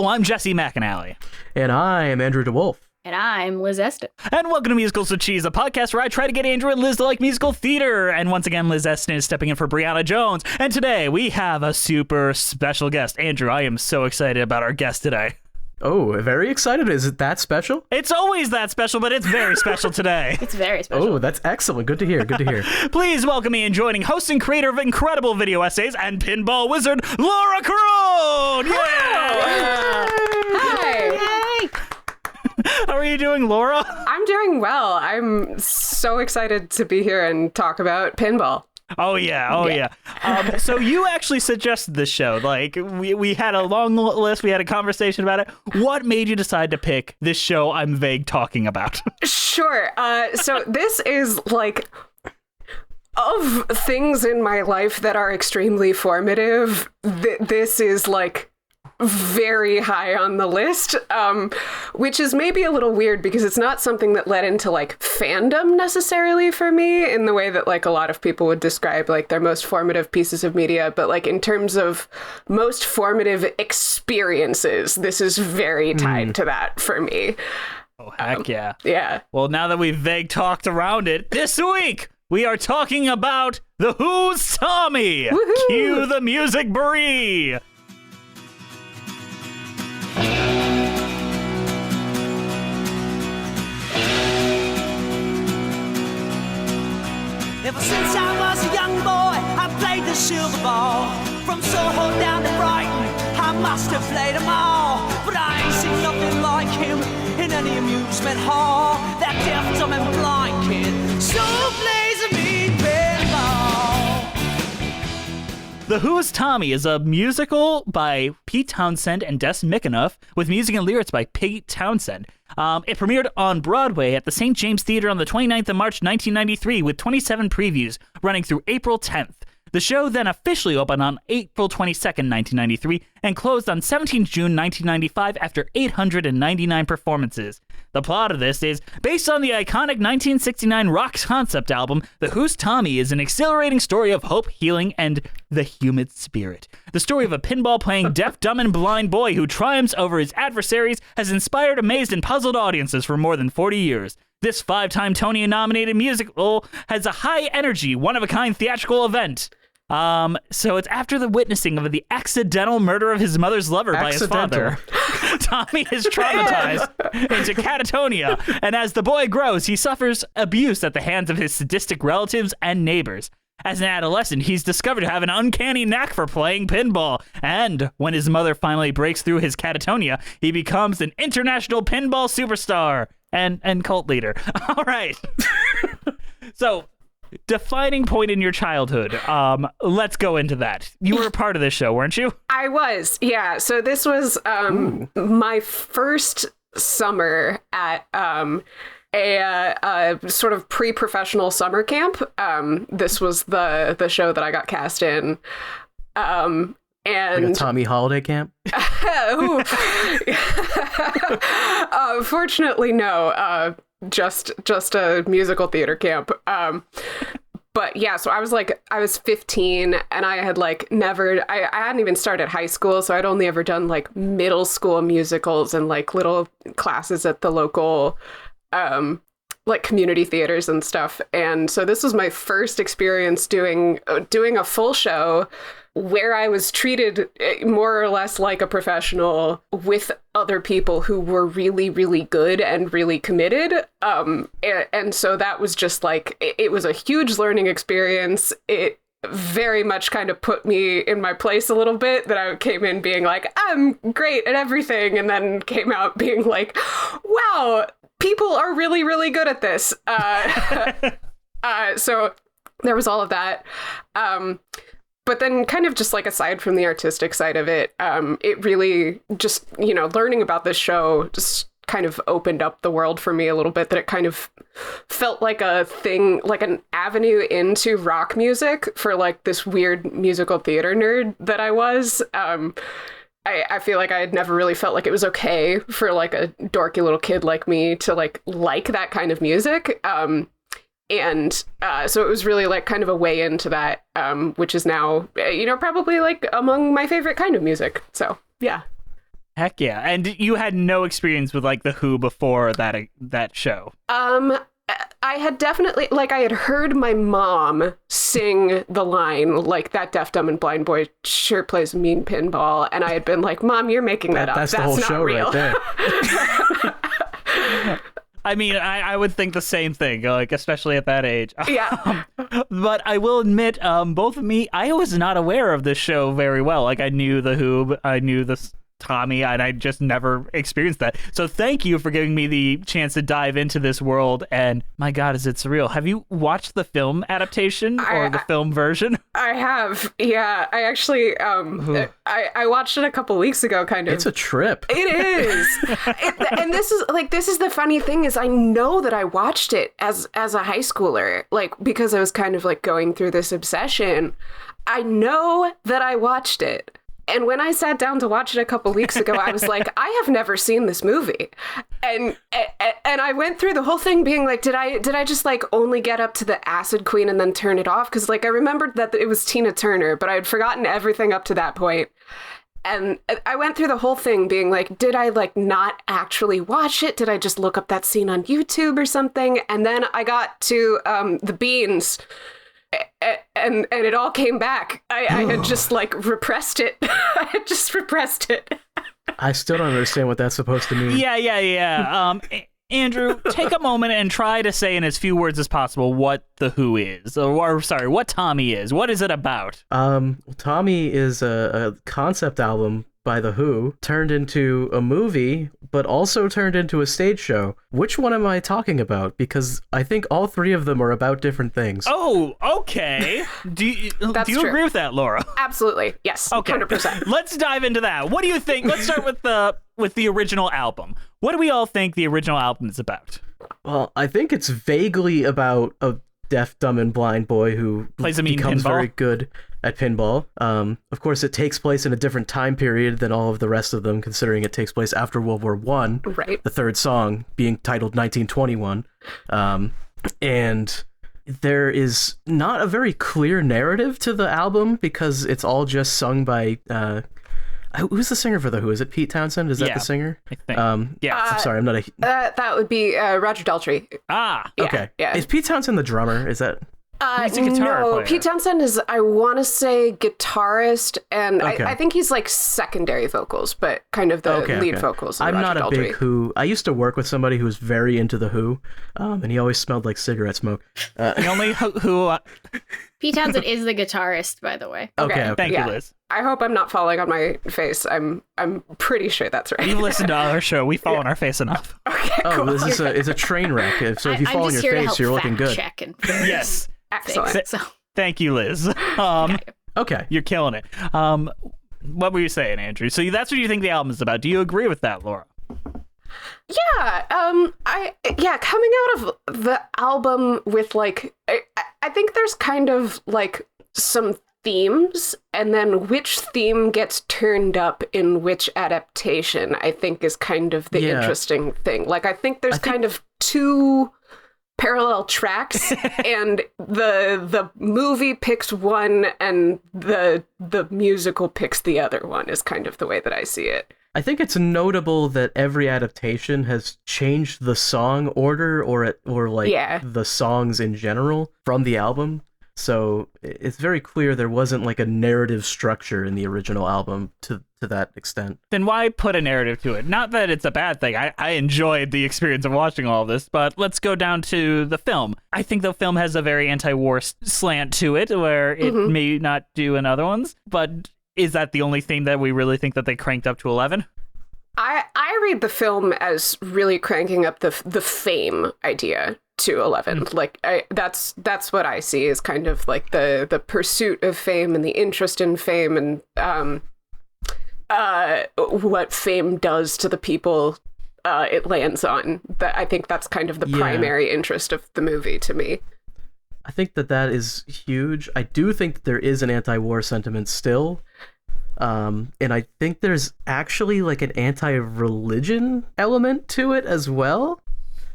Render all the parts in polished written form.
Hello, I'm Jesse McAnally. And I am Andrew DeWolf. And I'm Liz Eston. And welcome to Musicals with Cheese, a podcast where I try to get Andrew and Liz to like musical theater. And once again, Liz Eston is stepping in for Brianna Jones. And today we have a super special guest. Andrew, I am so excited about our guest today. Oh, very excited. Is it that special? It's always that special, but it's very special today. It's very special. Oh, that's excellent. Good to hear. Good to hear. Please welcome me in joining host and creator of incredible video essays and pinball wizard, Laura Crone! Yeah! Hi! How are you doing, Laura? I'm doing well. I'm so excited to be here and talk about pinball. Oh, yeah. So you actually suggested this show. Like, we had a long list. We had a conversation about it. What made you decide to pick this show I'm vague talking about? Sure. So this is like, of things in my life that are extremely formative, this is like very high on the list, which is maybe a little weird because it's not something that led into like fandom necessarily for me in the way that like a lot of people would describe like their most formative pieces of media. But like in terms of most formative experiences, this is very tied to that for me. Oh, heck yeah. Yeah. Well, now that we've vague talked around it, this week we are talking about The Who's Tommy. Woohoo! Cue the music, Brie. Ever since I was a young boy, I played the silver ball. From Soho down to Brighton, I must have played them all. But I ain't seen nothing like him in any amusement hall. That deaf, dumb and blind kid so plays a mean pinball. The Who's Tommy is a musical by Pete Townsend and Des Mickenough with music and lyrics by Pete Townsend. It premiered on Broadway at the St. James Theater on the 29th of March, 1993, with 27 previews running through April 10th. The show then officially opened on April 22nd, 1993, and closed on 17 June 1995 after 899 performances. The plot of this is based on the iconic 1969 rock concept album. The Who's Tommy is an exhilarating story of hope, healing, and the human spirit. The story of a pinball-playing deaf, dumb, and blind boy who triumphs over his adversaries has inspired, amazed, and puzzled audiences for more than 40 years. This 5-time Tony-nominated musical has a high-energy, one-of-a-kind theatrical event. So it's after the witnessing of the accidental murder of his mother's lover by his father. Tommy is traumatized into catatonia, and as the boy grows, he suffers abuse at the hands of his sadistic relatives and neighbors. As an adolescent, he's discovered to have an uncanny knack for playing pinball, and when his mother finally breaks through his catatonia, he becomes an international pinball superstar and cult leader. All right. So, defining point in your childhood. Let's go into that. You were a part of this show, weren't you? I was, yeah. So this was my first summer at a sort of pre-professional summer camp. This was the show that I got cast in. And Like a Tommy Holiday camp? Fortunately, no. Just a musical theater camp. But yeah, so I was 15 and I had I hadn't even started high school. So I'd only ever done like middle school musicals and like little classes at the local, like community theaters and stuff. And so this was my first experience doing a full show where I was treated more or less like a professional with other people who were really, really good and really committed. And so that was just like, it was a huge learning experience. It very much kind of put me in my place a little bit, that I came in being like, I'm great at everything. And then came out being like, wow, people are really, really good at this. So there was all of that. But then kind of just like aside from the artistic side of it, it really just, learning about this show just kind of opened up the world for me a little bit, that it kind of felt like a thing, like an avenue into rock music for like this weird musical theater nerd that I was. I feel like I had never really felt like it was okay for like a dorky little kid like me to like that kind of music. And so it was really like kind of a way into that, which is now, probably like among my favorite kind of music. So, yeah. Heck yeah. And you had no experience with like the Who before that show. I had definitely, like, I had heard my mom sing the line, like, that deaf, dumb, and blind boy sure plays mean pinball, and I had been like, Mom, you're making that up. That's the whole not show real. right there. I mean, I would think the same thing, like, especially at that age. Yeah. But I will admit, both of me, I was not aware of this show very well. Like, I knew the Who, but I knew this Tommy, and I just never experienced that. So thank you for giving me the chance to dive into this world, and my God, is it surreal. Have you watched the film adaptation or the film version? I have. Yeah. I actually, I watched it a couple weeks ago, kind of. It's a trip. It is. And this is the funny thing is I know that I watched it as a high schooler, like, because I was kind of like going through this obsession. I know that I watched it. And when I sat down to watch it a couple weeks ago, I was like, I have never seen this movie. And I went through the whole thing being like, did I just like only get up to the Acid Queen and then turn it off? Because like I remembered that it was Tina Turner, but I had forgotten everything up to that point. And I went through the whole thing being like, did I like not actually watch it? Did I just look up that scene on YouTube or something? And then I got to the beans. And it all came back. I had just like repressed it. I had just repressed it. I still don't understand what that's supposed to mean. Yeah. Andrew, take a moment and try to say in as few words as possible what the Who is, or sorry, what Tommy is. What is it about? Tommy is a concept album by The Who, turned into a movie, but also turned into a stage show. Which one am I talking about? Because I think all three of them are about different things. Oh, okay. Do you true. agree with that, Laura? Absolutely. Yes. Okay. 100%. Let's dive into that. What do you think? Let's start with the original album. What do we all think the original album is about? Well, I think it's vaguely about a deaf, dumb, and blind boy who plays a mean becomes pinball. very good at pinball. Of course, it takes place in a different time period than all of the rest of them, considering it takes place after World War I. Right. The third song being titled 1921. And there is not a very clear narrative to the album because it's all just sung by... who's the singer for The Who? Is it Pete Townsend? Is that the singer? I think. I'm sorry, I'm not a... That would be Roger Daltrey. Ah. Yeah, Okay. Yeah. Is Pete Townsend the drummer? Is that... He's a guitar no, player. Pete Townsend is, I want to say, guitarist, and Okay. I think he's like secondary vocals, but kind of the lead vocals. I'm Roger not a Daltrey. big Who. I used to work with somebody who was very into The Who, and he always smelled like cigarette smoke. The only Who. Pete Townsend is the guitarist, by the way. Okay. Thank Yeah. you, Liz. I hope I'm not falling on my face. I'm pretty sure that's right. You've listened to our show. We fall on our face enough. Okay, Oh, cool. this is it's a train wreck. So if you I'm fall on just your here to face, help you're looking fact good. check and Yes. Excellent. things, so. Thank you, Liz. Okay. You're killing it. What were you saying, Andrew? So that's what you think the album is about. Do you agree with that, Laura? Yeah, coming out of the album with like I think there's kind of like some themes, and then which theme gets turned up in which adaptation I think is kind of the interesting thing. Like I think there's kind of two parallel tracks and the movie picks one and the musical picks the other one is kind of the way that I see it. I think it's notable that every adaptation has changed the song order or the songs in general from the album. So it's very clear there wasn't like a narrative structure in the original album to that extent. Then why put a narrative to it? Not that it's a bad thing. I enjoyed the experience of watching all of this, but let's go down to the film. I think the film has a very anti-war slant to it where it may not do in other ones, but is that the only thing that we really think that they cranked up to 11? I read the film as really cranking up the fame idea to 11. Like that's what I see is kind of like the pursuit of fame and the interest in fame and what fame does to the people it lands on. That I think that's kind of the primary interest of the movie to me. I think that is huge. I do think that there is an anti-war sentiment still. And I think there's actually like an anti-religion element to it as well.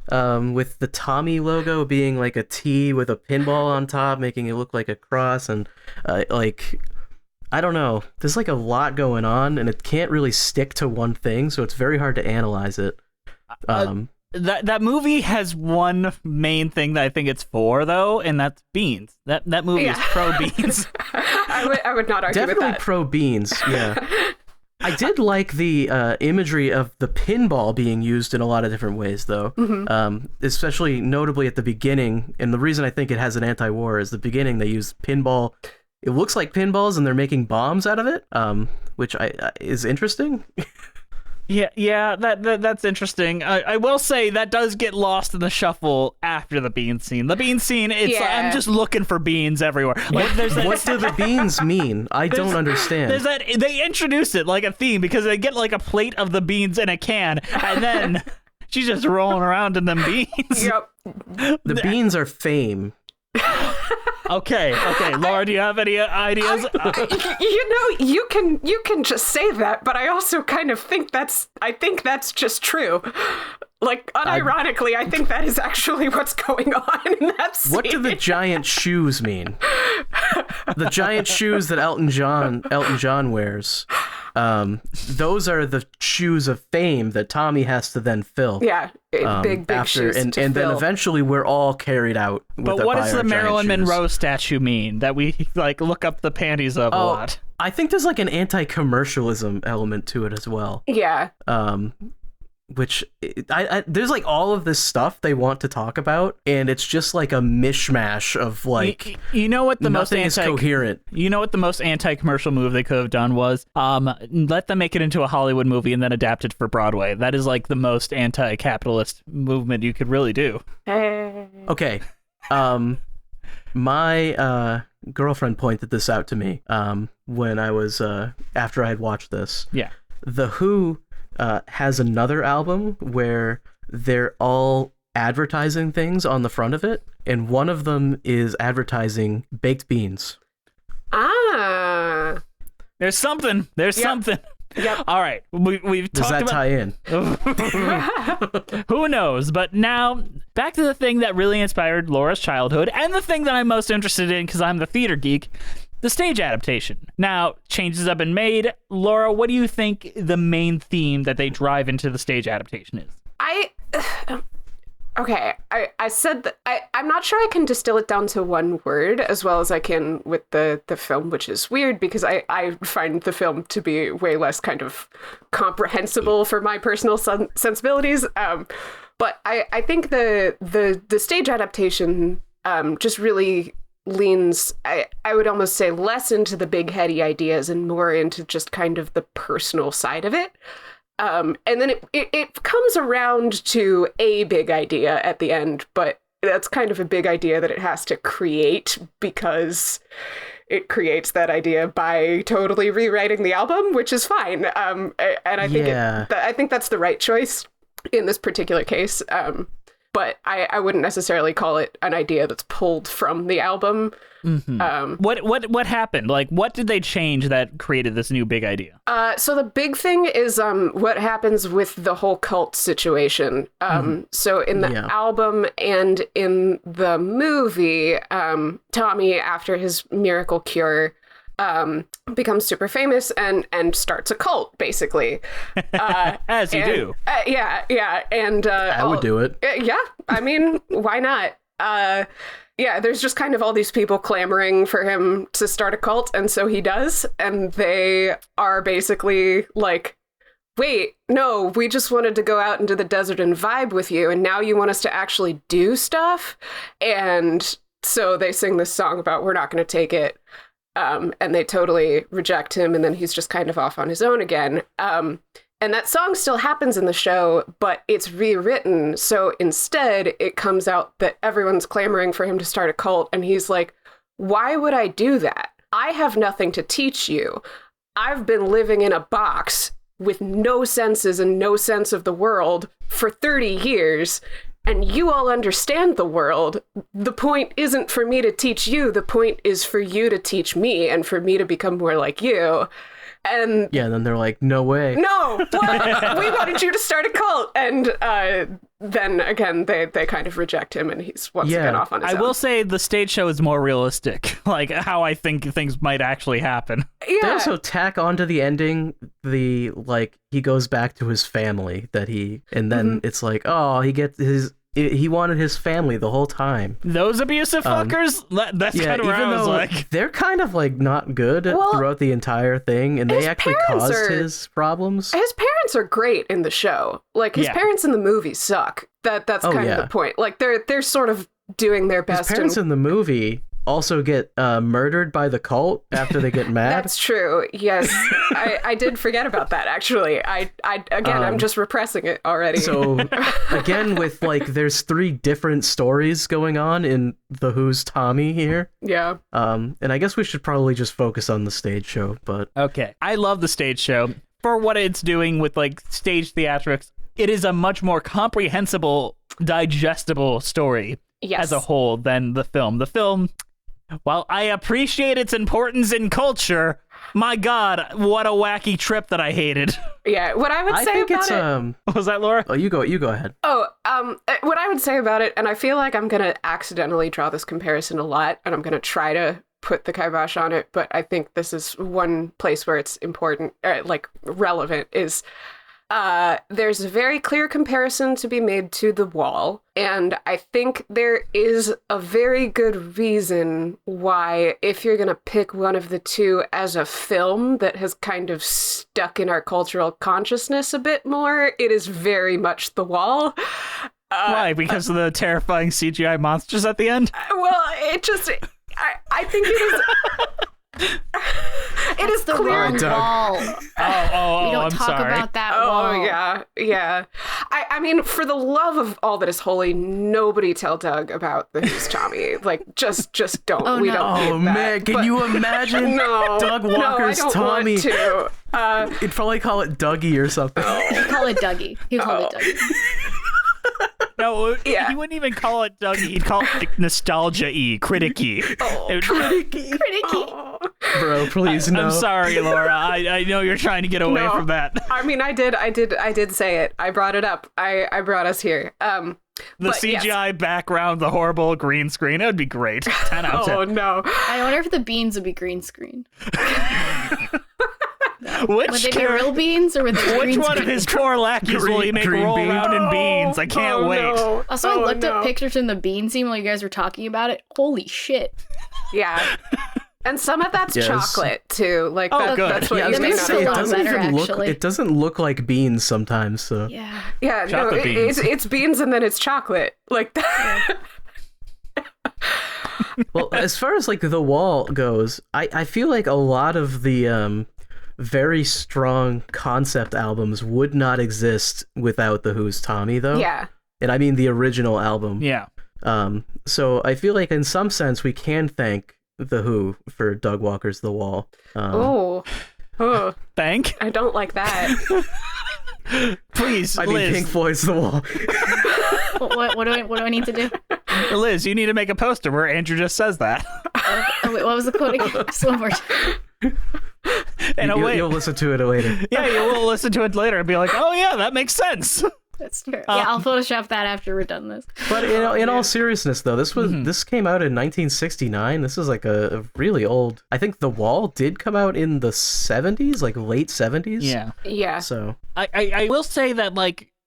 With the Tommy logo being like a T with a pinball on top, making it look like a cross, and like I don't know. There's like a lot going on, and it can't really stick to one thing, so it's very hard to analyze it. That movie has one main thing that I think it's for, though, and that's beans. That movie is pro beans. I would not argue with that. Definitely pro beans. Yeah. I did like the imagery of the pinball being used in a lot of different ways, though. Especially notably at the beginning, and the reason I think it has an anti-war is the beginning they use pinball. It looks like pinballs, and they're making bombs out of it, which is interesting. Yeah, that's interesting. I will say that does get lost in the shuffle after the bean scene. The bean scene, it's I'm just looking for beans everywhere. Like, what do the beans mean? I don't understand. There's that they introduce it like a theme because they get like a plate of the beans in a can, and then she's just rolling around in them beans. Yep. The beans are fame. Okay. Laura, do you have any ideas? You can just say that, but I also kind of think that's just true. Like, unironically, I think that is actually what's going on in that scene. What do the giant shoes mean? The giant shoes that Elton John wears. Those are the shoes of fame that Tommy has to then fill. Yeah, big shoes and fill. Then eventually we're all carried out. But what does the Marilyn Monroe statue mean that we like look up the panties of a lot? I think there's like an anti-commercialism element to it as well. Yeah. Which there's like all of this stuff they want to talk about, and it's just like a mishmash of like you know what the nothing is coherent. You know what the most anti-commercial move they could have done was let them make it into a Hollywood movie and then adapt it for Broadway. That is like the most anti-capitalist movement you could really do. Okay, my girlfriend pointed this out to me when I was after I had watched this. Yeah, The Who has another album where they're all advertising things on the front of it, and one of them is advertising baked beans. There's something. Yep. All right, we've Does talked that about... tie in? Who knows? But now back to the thing that really inspired Laura's childhood, and the thing that I'm most interested in because I'm the theater geek. The stage adaptation. Now, changes have been made. Laura, what do you think the main theme that they drive into the stage adaptation is? I said that I'm not sure I can distill it down to one word as well as I can with the film, which is weird because I find the film to be way less kind of comprehensible for my personal sensibilities. But I think the stage adaptation just really leans, I would almost say, less into the big heady ideas and more into just kind of the personal side of it. And then it comes around to a big idea at the end, but that's kind of a big idea that it has to create because it creates that idea by totally rewriting the album, which is fine. And I think I think that's the right choice in this particular case. But I wouldn't necessarily call it an idea that's pulled from the album. Mm-hmm. What happened? Like, what did they change that created this new big idea? So the big thing is what happens with the whole cult situation. So in the album and in the movie, Tommy, after his miracle cure, becomes super famous and starts a cult, basically. As you do. Yeah. And I would do it. Yeah, I mean, why not? Yeah, there's just kind of all these people clamoring for him to start a cult, and so he does, and they are basically like, wait, no, we just wanted to go out into the desert and vibe with you, and now you want us to actually do stuff? And so they sing this song about we're not going to take it. And they totally reject him, and then he's just kind of off on his own again. And that song still happens in the show, but it's rewritten. So instead, it comes out that everyone's clamoring for him to start a cult, and he's like, why would I do that? I have nothing to teach you. I've been living in a box with no senses and no sense of the world for 30 years, and you all understand the world. The point isn't for me to teach you. The point is for you to teach me and for me to become more like you. And then they're like, no way. No, what? We wanted you to start a cult. And then again, they kind of reject him, and he's once again off on his own. I will say the stage show is more realistic, like how I think things might actually happen. Yeah. They also tack onto the ending he goes back to his family and then it's like, oh, he wanted his family the whole time. Those abusive fuckers? That's kind of where I was like... They're kind of like not good throughout the entire thing, and they actually caused his problems. His parents are great in the show. Like, his parents in the movie suck. That's kind of the point. Like, they're sort of doing their best. His parents in the movie also get murdered by the cult after they get mad. That's true. Yes, I did forget about that. Actually, I'm just repressing it already. So again, with there's 3 different stories going on in The Who's Tommy here. Yeah. And I guess we should probably just focus on the stage show. But okay, I love the stage show for what it's doing with stage theatrics. It is a much more comprehensible, digestible story as a whole than the film. The film, while I appreciate its importance in culture, my God, what a wacky trip that I hated. Yeah, what I would say about it... Was that Laura? Oh, you go ahead. Oh, what I would say about it, and I feel like I'm going to accidentally draw this comparison a lot, and I'm going to try to put the kibosh on it, but I think this is one place where it's important, relevant, is... there's a very clear comparison to be made to The Wall, and I think there is a very good reason why, if you're going to pick one of the two as a film that has kind of stuck in our cultural consciousness a bit more, it is very much The Wall. Why? Because of the terrifying CGI monsters at the end? Well, I think it is... It is the clear. wrong wall. Oh, we don't I'm talk sorry. about that wall. Oh, yeah. I mean, for the love of all that is holy, nobody tell Doug about the Who's Tommy. Just don't. Oh, we no. don't. Oh man, can you imagine Doug Walker's Tommy? No, I don't want to. He'd probably call it Dougie or something. He'd call it Dougie. He called it Dougie. No, he wouldn't even call it Dougie. He'd call it nostalgia-y, critic-y. Critic-y. Oh. Bro, please no. I'm sorry, Laura. I know you're trying to get away from that. I mean, I did say it. I brought it up. I brought us here. The CGI background, the horrible green screen, it would be great. 10 out of 10. Oh, no. I wonder if the beans would be green screen. Would they be real beans or would they be green Which one screen? of his four lackeys will he make roll around in beans? I can't wait. No. Also, I looked up pictures in the bean scene while you guys were talking about it. Holy shit. Yeah. And some of that's chocolate too. Like good. That's what I was you gonna may say, know. it doesn't look like beans sometimes. So Yeah. Yeah, Chocolate beans. it's beans and then it's chocolate. Like that. Well, as far as The Wall goes, I feel like a lot of the very strong concept albums would not exist without The Who's Tommy, though. Yeah. And I mean the original album. Yeah. So I feel like in some sense we can thank The Who for Doug Walker's The Wall. Oh. Thank? I don't like that. Please, I mean, Liz. Pink Floyd's The Wall. What do I need to do? Liz, you need to make a poster where Andrew just says that. Wait, what was the quote again? Just one more time. You'll listen to it later. Yeah, you will listen to it later and be like, oh yeah, that makes sense. That's true. Yeah, I'll Photoshop that after we're done this. But in all seriousness, though, this came out in 1969. This is a really old. I think The Wall did come out in the 70s, late 70s. Yeah. Yeah. So I will say that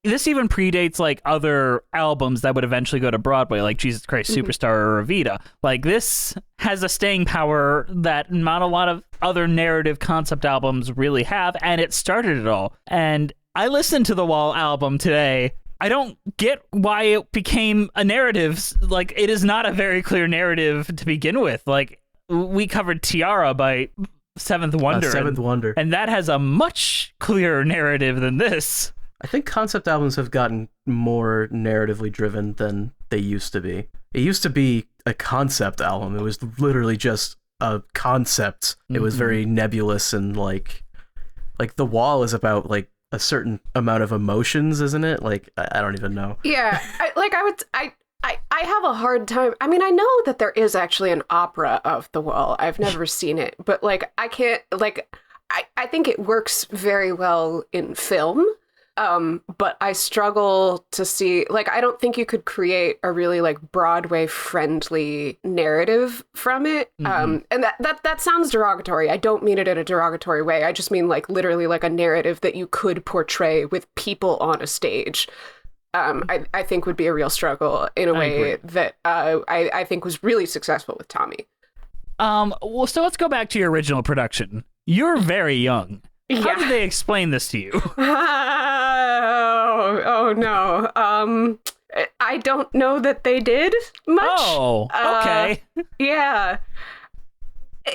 this even predates other albums that would eventually go to Broadway, like Jesus Christ Superstar or Evita. This has a staying power that not a lot of other narrative concept albums really have, and it started it all. And I listened to the Wall album today. I don't get why it became a narrative. It is not a very clear narrative to begin with. We covered Tiara by Seventh Wonder. And that has a much clearer narrative than this. I think concept albums have gotten more narratively driven than they used to be. It used to be a concept album. It was literally just a concept. It was very nebulous and The Wall is about a certain amount of emotions, isn't it? I don't even know. Yeah. I have a hard time. I mean, I know that there is actually an opera of The Wall. I've never seen it, but I can't I think it works very well in film. But I struggle to see, like, I don't think you could create a really like Broadway friendly narrative from it. And that sounds derogatory. I don't mean it in a derogatory way. I just mean like literally like a narrative that you could portray with people on a stage. I think would be a real struggle in a way that I think was really successful with Tommy. Well, so let's go back to your original production. You're very young. How did they explain this to you? Oh no. I don't know that they did much. Oh, okay. Yeah.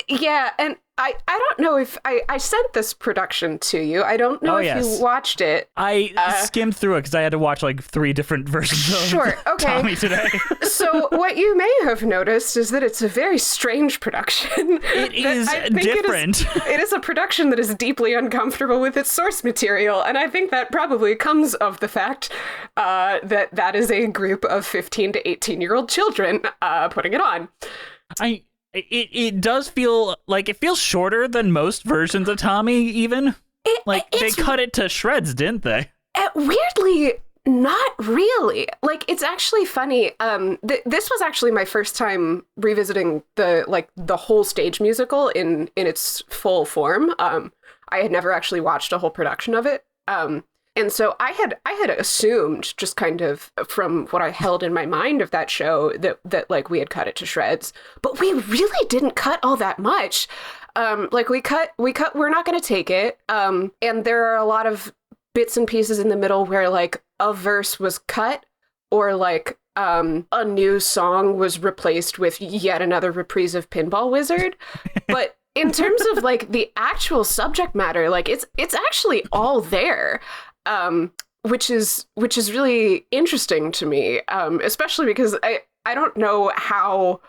Yeah, and I don't know if I sent this production to you. I don't know if you watched it. I skimmed through it because I had to watch like 3 different versions of Tommy today. So what you may have noticed is that it's a very strange production. It is different. It is a production that is deeply uncomfortable with its source material, and I think that probably comes of the fact that is a group of 15 to 18-year-old children putting it on. It does feel like it feels shorter than most versions of Tommy, even. They cut it to shreds, didn't they? Weirdly, not really. Like, it's actually funny. This was actually my first time revisiting the whole stage musical in its full form. I had never actually watched a whole production of it. And so I had assumed, just kind of from what I held in my mind of that show, that like we had cut it to shreds, but we really didn't cut all that much. We cut We're Not Gonna Take It. And there are a lot of bits and pieces in the middle where like a verse was cut, or like a new song was replaced with yet another reprise of Pinball Wizard. But in terms of like the actual subject matter, like it's actually all there. Which is really interesting to me, especially because I don't know how,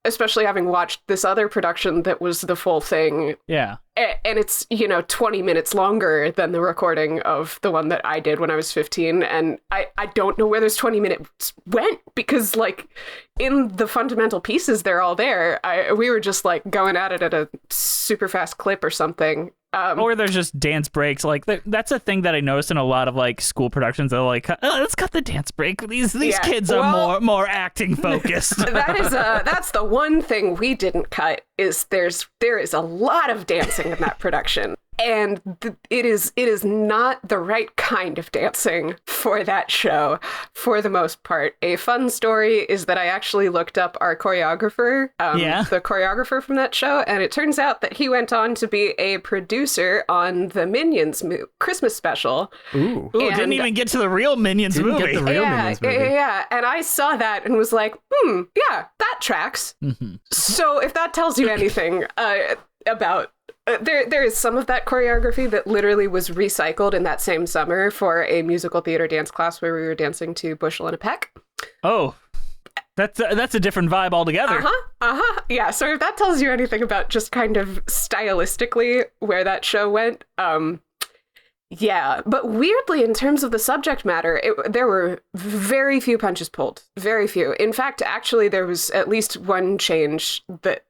especially having watched this other production that was the full thing. Yeah. And it's, 20 minutes longer than the recording of the one that I did when I was 15. And I don't know where those 20 minutes went, because like in the fundamental pieces, they're all there. We were just like going at it at a super fast clip or something. Or there's just dance breaks. Like that's a thing that I noticed in a lot of like school productions. They're like, let's cut the dance break. These kids are more acting focused. That's the one thing we didn't cut. There is a lot of dancing in that production. And it is not the right kind of dancing for that show, for the most part. A fun story is that I actually looked up our choreographer, the choreographer from that show, and it turns out that he went on to be a producer on the Minions Christmas special. Ooh, didn't even get to the real Minions movie. Yeah, and I saw that and was like, yeah, that tracks. Mm-hmm. So if that tells you anything about... there is some of that choreography that literally was recycled in that same summer for a musical theater dance class where we were dancing to Bushel and a Peck. Oh, that's a different vibe altogether. Yeah, so if that tells you anything about just kind of stylistically where that show went, yeah. But weirdly, in terms of the subject matter, there were very few punches pulled. Very few. In fact, actually, there was at least one change that...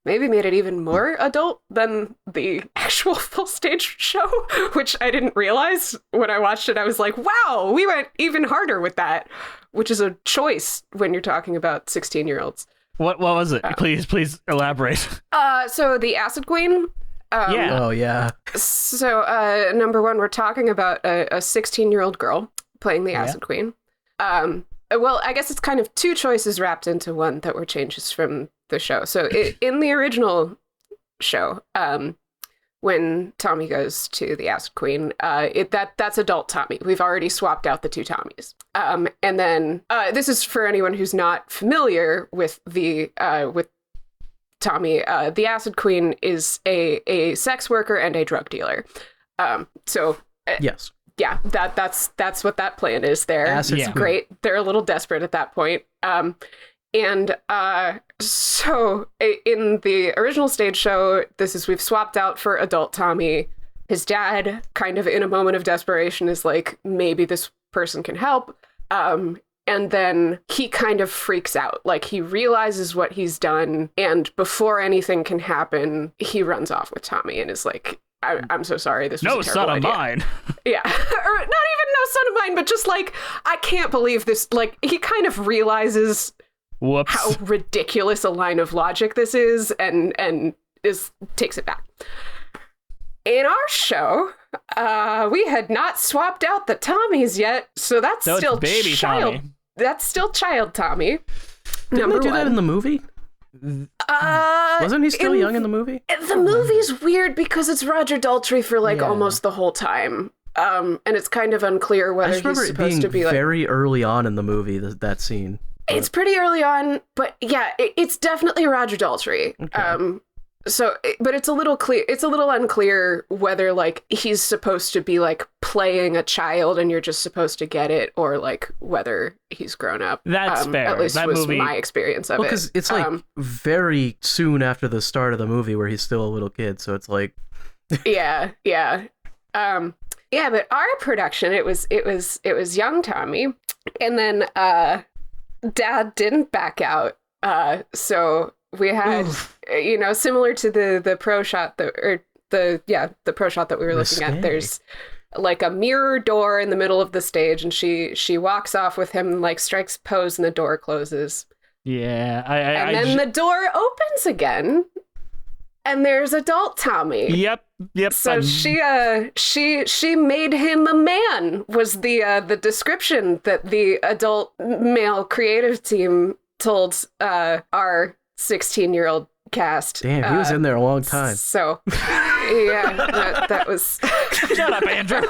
maybe made it even more adult than the actual full stage show, which I didn't realize when I watched it. I was like, wow, we went even harder with that, which is a choice when you're talking about 16-year-olds. What was it? Please elaborate. So the Acid Queen. Yeah. Oh, yeah. So number one, we're talking about a 16-year-old girl playing the Acid Queen. Well, I guess it's kind of 2 choices wrapped into one that were changes from the show. So in the original show, when Tommy goes to the Acid Queen, that's adult Tommy. We've already swapped out the 2 Tommies. And then this is for anyone who's not familiar with with Tommy. The Acid Queen is a sex worker and a drug dealer. Yes. Yeah, that's what that plan is there. Acid's great. They're a little desperate at that point. So in the original stage show, we've swapped out for adult Tommy. His dad, kind of in a moment of desperation, is like, maybe this person can help. And And then he kind of freaks out. Like, he realizes what he's done, and before anything can happen, he runs off with Tommy and is like, I'm so sorry, this was a terrible idea. No son of mine. Yeah. Or not even no son of mine, but just like, I can't believe this. Like, he kind of realizes Whoops. how ridiculous a line of logic this is, and takes it back. In our show, we had not swapped out the Tommies yet, so that's still baby child. Tommy. That's still child Tommy. Didn't they do that in the movie? Wasn't he still young in the movie? The movie's weird because it's Roger Daltrey for almost the whole time. And it's kind of unclear whether he's supposed to be like very early on in the movie, that scene. It's pretty early on, but yeah, it's definitely Roger Daltrey. Okay. But it's a little unclear whether like he's supposed to be like playing a child and you're just supposed to get it, or like whether he's grown up. That's fair. At least that was movie... my experience of it. Because it's like very soon after the start of the movie where he's still a little kid, so it's like yeah. But our production, it was young Tommy, and then Dad didn't back out, so we had similar to the pro shot the pro shot that we were looking at. There's like a mirror door in the middle of the stage, and she walks off with him, like strikes pose, and the door closes. Yeah, and then the door opens again, and there's adult Tommy. Yep. So she made him a man, was the description that the adult male creative team told our 16-year-old cast. Damn, he was in there a long time. So, yeah, that was... Shut up, Andrew.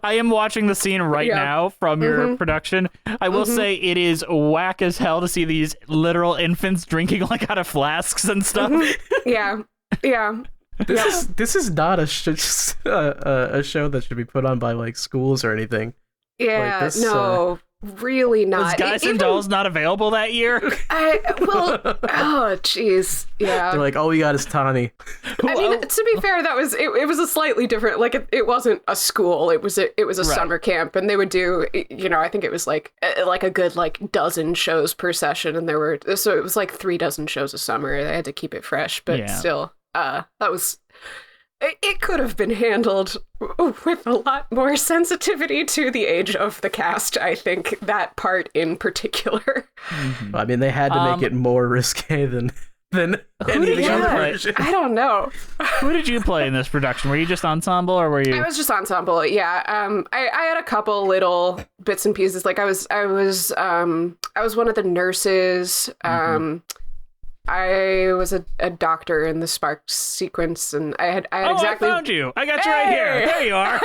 I am watching the scene right now from your production. I will say it is whack as hell to see these literal infants drinking like out of flasks and stuff. Yeah. This is not a show that should be put on by like schools or anything. Yeah, like this, no. Really not. Was Guys and Dolls not available that year? Oh, jeez. Yeah. They're like, all we got is Tommy. I mean, to be fair, that was it was a slightly different, like it wasn't a school. It was a summer camp, and they would do, I think it was like a good like dozen shows per session, and so it was like 3 dozen shows a summer. They had to keep it fresh, but still, that was. It could have been handled with a lot more sensitivity to the age of the cast, I think, that part in particular. Mm-hmm. I mean, they had to make it more risque than any of the other versions. I don't know. Who did you play in this production? Were you just ensemble, or were you? I was just ensemble, yeah. I had a couple little bits and pieces. Like I was one of the nurses. I was a doctor in the Sparks sequence, and I had exactly. I found you. I got you right here. There you are.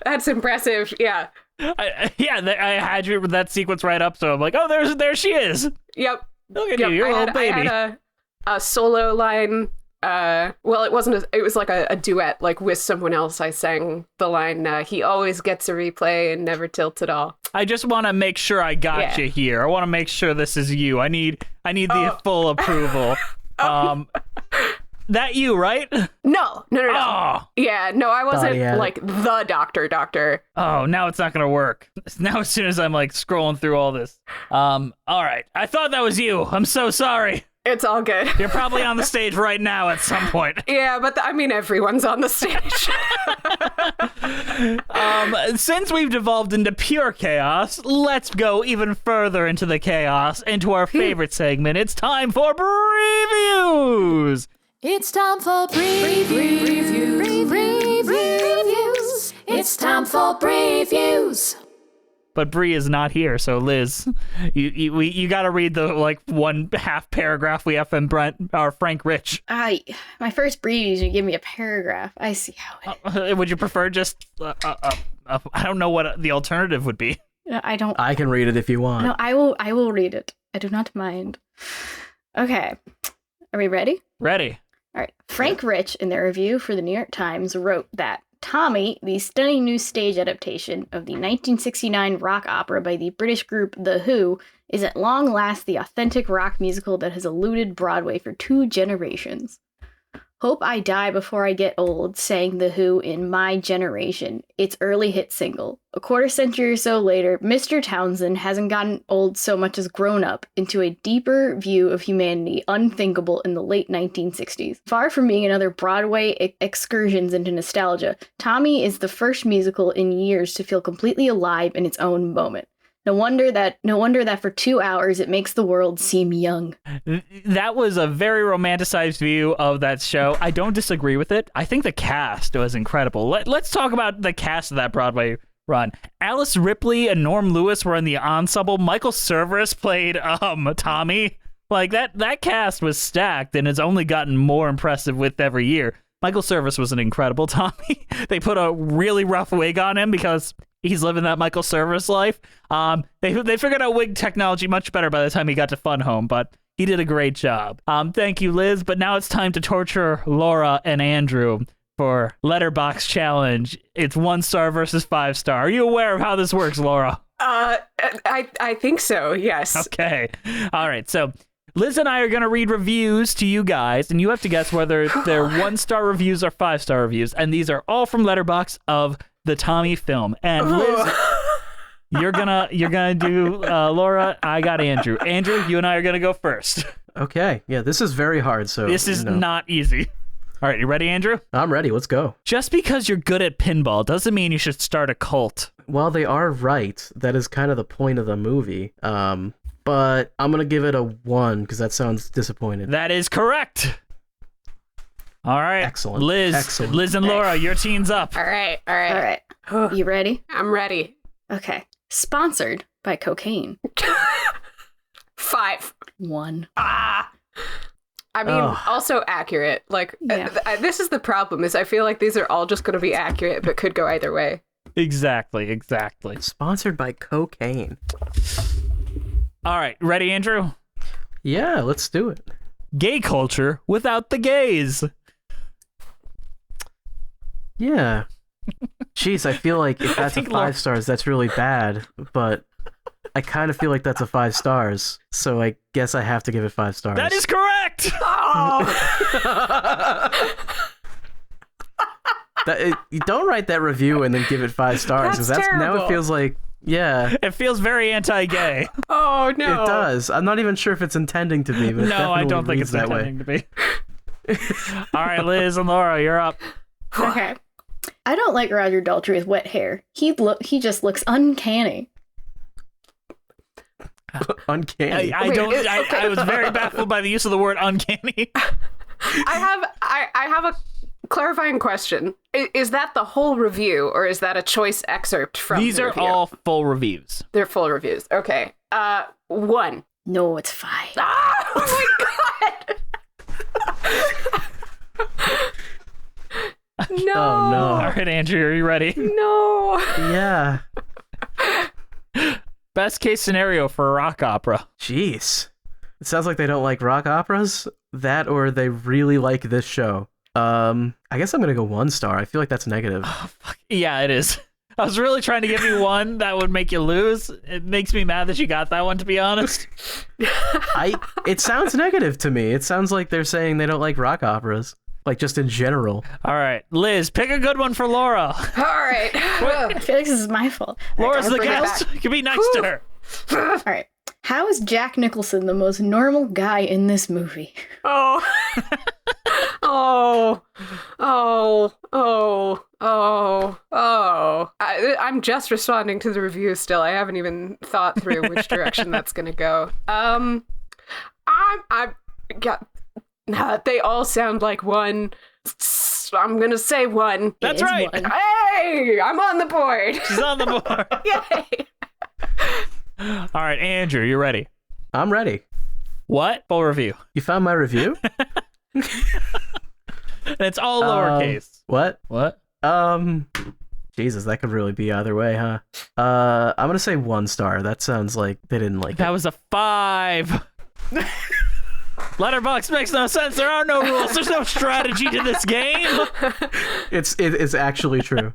That's impressive. Yeah. I had you with that sequence right up, so I'm like, oh, there she is. Yep. Look at you. You're a little baby. I had a solo line. Well, it wasn't. It was like a duet, like with someone else. I sang the line, "He always gets a replay and never tilts at all." I just want to make sure I got you here. I want to make sure this is you. I need the full approval. That you, right? No. Oh. Yeah, no, I wasn't like the doctor. Oh, now it's not gonna work. Now as soon as I'm like scrolling through all this. All right. I thought that was you. I'm so sorry. It's all good. You're probably on the stage right now at some point. Yeah, but everyone's on the stage. Since we've devolved into pure chaos, let's go even further into the chaos, into our favorite segment. It's time for previews. It's time for previews. It's time for previews. But Bree is not here, so Liz, you got to read the like 1/2 paragraph we have from Frank Rich. My first previews, you give me a paragraph. I see how it. Would you prefer just I don't know what the alternative would be. I don't. I can read it if you want. No, I will read it. I do not mind. Okay, are we ready? Ready. All right. Frank Rich, in their review for the New York Times, wrote that Tommy, the stunning new stage adaptation of the 1969 rock opera by the British group The Who, is at long last the authentic rock musical that has eluded Broadway for 2 generations. Hope I Die Before I Get Old sang The Who in My Generation, its early hit single. A quarter century or so later, Mr. Townsend hasn't gotten old so much as grown up into a deeper view of humanity unthinkable in the late 1960s. Far from being another Broadway excursions into nostalgia, Tommy is the first musical in years to feel completely alive in its own moment. No wonder that for 2 hours it makes the world seem young. That was a very romanticized view of that show. I don't disagree with it. I think the cast was incredible. Let's talk about the cast of that Broadway run. Alice Ripley and Norm Lewis were in the ensemble. Michael Cerveris played Tommy. Like that cast was stacked and has only gotten more impressive with every year. Michael Cerveris was an incredible Tommy. They put a really rough wig on him because he's living that Michael Cerveris life. They figured out wig technology much better by the time he got to Fun Home, but he did a great job. Thank you, Liz. But now it's time to torture Laura and Andrew for Letterboxd Challenge. It's 1 star versus 5 star. Are you aware of how this works, Laura? I think so, yes. Okay. All right, so Liz and I are going to read reviews to you guys, and you have to guess whether they're 1 star reviews or 5 star reviews. And these are all from Letterboxd of the Tommy film. And Liz, you're gonna do Laura. I got Andrew. Andrew, you and I are gonna go first. Okay. Yeah, this is very hard. So this is not easy. All right, you ready, Andrew? I'm ready. Let's go. Just because you're good at pinball doesn't mean you should start a cult. Well, they are right. That is kind of the point of the movie. But I'm gonna give it a 1 because that sounds disappointed. That is correct. All right. Excellent. Liz and Laura, your team's up. All right. You ready? I'm ready. Okay. Sponsored by cocaine. 5. 1. I mean, also accurate. Like, this is the problem, is I feel like these are all just going to be accurate, but could go either way. Exactly. Sponsored by cocaine. All right. Ready, Andrew? Yeah, let's do it. Gay culture without the gays. Yeah. Jeez, I feel like if that's a 5 stars, that's really bad. But I kind of feel like that's a 5 stars. So I guess I have to give it 5 stars. That is correct! You don't write that review and then give it 5 stars. That's terrible. Now it feels like, yeah. It feels very anti-gay. Oh, no. It does. I'm not even sure if it's intending to be, but it no, I don't think reads it's that intending way. to be. All right, Liz and Laura, you're up. Okay. I don't like Roger Daltrey with wet hair. He just looks uncanny. Uncanny. I was very baffled by the use of the word uncanny. I have a clarifying question. Is that the whole review, or is that a choice excerpt from These are review? all full reviews. They're full reviews. Okay. 1. No, it's 5. Ah, oh my god! No. Oh, no. All right, Andrew, are you ready? No. Yeah. Best case scenario for a rock opera. Jeez. It sounds like they don't like rock operas. That or they really like this show. I guess I'm going to go 1 star. I feel like that's negative. Oh, fuck. Yeah, it is. I was really trying to give you 1 that would make you lose. It makes me mad that you got that one, to be honest. It sounds negative to me. It sounds like they're saying they don't like rock operas. Like, just in general. All right, Liz, pick a good one for Laura. All right. I feel like this is my fault. Laura's the bring it guest. You can be nice to her. All right. How is Jack Nicholson the most normal guy in this movie? Oh. I'm just responding to the review still. I haven't even thought through which direction that's going to go. They all sound like 1. I'm going to say 1. That's right. 1. Hey, I'm on the board. She's on the board. Yay. All right, Andrew, you ready? I'm ready. What? Full review. You found my review? And it's all lowercase. What? Jesus, that could really be either way, huh? I'm gonna say 1 star. That sounds like they didn't like that it. was a 5. Letterboxd makes no sense. There are no rules. There's no strategy to this game. It's actually true.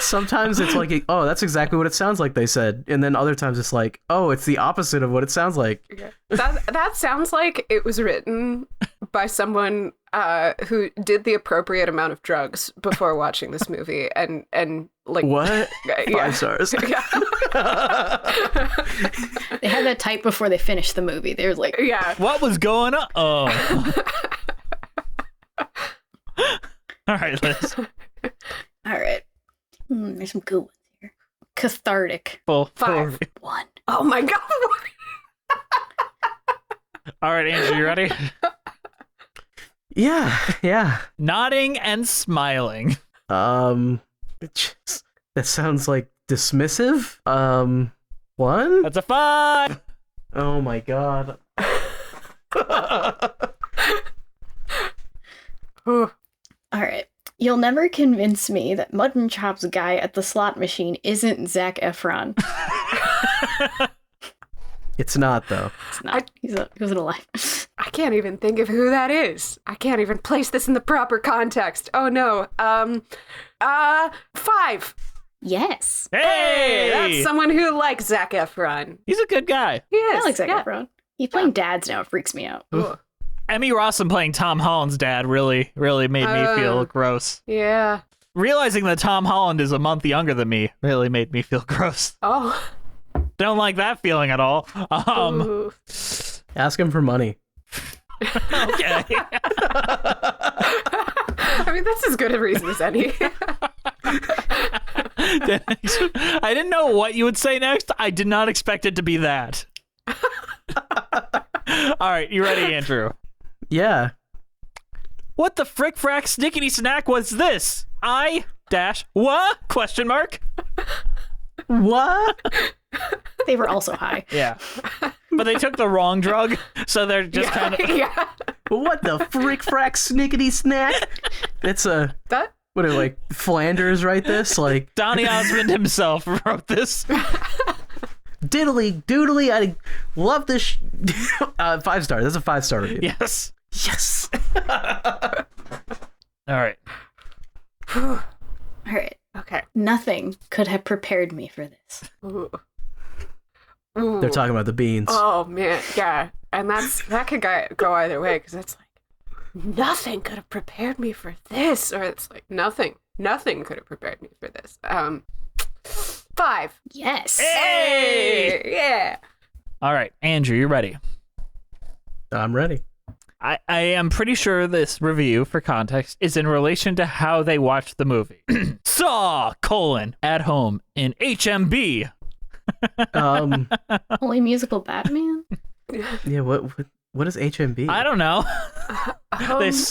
Sometimes it's like, oh, that's exactly what it sounds like they said, and then other times it's like, oh, it's the opposite of what it sounds like. That sounds like it was written by someone who did the appropriate amount of drugs before watching this movie, and like what? Yeah. 5 stars. Yeah. They had that type before they finished the movie. They were like, Yeah. What was going on? Oh. All right, Liz. all right. There's some good ones here. Cathartic. Full 5. 1. Oh my god. All right, Andrew, you ready? Yeah. Nodding and smiling. That sounds like dismissive. 1? That's a 5. Oh my god. All right. You'll never convince me that Mutton Chop's guy at the slot machine isn't Zac Efron. It's not, though. It's not. He wasn't alive. I can't even think of who that is. I can't even place this in the proper context. Oh no. 5. Yes. Hey! That's someone who likes Zac Efron. He's a good guy. He is. I like Zac Efron. He's playing dads now. It freaks me out. Ugh. Emmy Rossum playing Tom Holland's dad really made me feel gross. Yeah. Realizing that Tom Holland is a month younger than me really made me feel gross. Oh. Don't like that feeling at all. Ooh. Ask him for money. Okay. I mean, that's as good a reason as any. I didn't know what you would say next. I did not expect it to be that. All right, you ready, Andrew? Yeah. What the frick frack snickety snack was this? What? Question mark? What? They were also high. Yeah. But they took the wrong drug, so they're just kind of... Yeah. What the frick frack snickety snack? It's a... That? What are like Flanders write this? Like Donny Osmond himself wrote this. diddly doodly, I love this 5 stars. That's a 5-star review. Yes. Yes. All right. All right. Okay. Nothing could have prepared me for this. Ooh. They're talking about the beans. Oh man, yeah, and that could go either way, because it's like nothing could have prepared me for this, or it's like nothing could have prepared me for this. 5. Yes. Hey! Yeah. All right, Andrew, you ready? I'm ready. I am pretty sure this review, for context, is in relation to how they watched the movie. Saw, at home in HMB. Only musical Batman? Yeah, what is HMB? I don't know.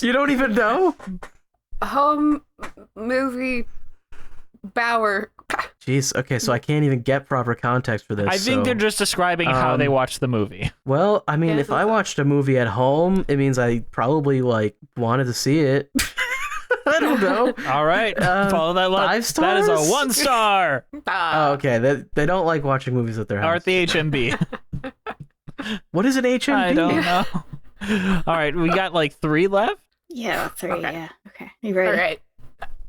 You don't even know? Home movie Bower. Jeez, okay, so I can't even get proper context for this. I think they're just describing how they watched the movie. Well, I mean, Yeah, if I watched a movie at home, it means I probably, wanted to see it. I don't know. All right, follow that line. 5 stars? That is a 1 star. Oh, okay, they don't like watching movies at their Or house. at the HMB. What is an HMB? I don't know. All right, we got 3 left. Yeah, 3. Okay. Yeah. Okay. You ready? All right.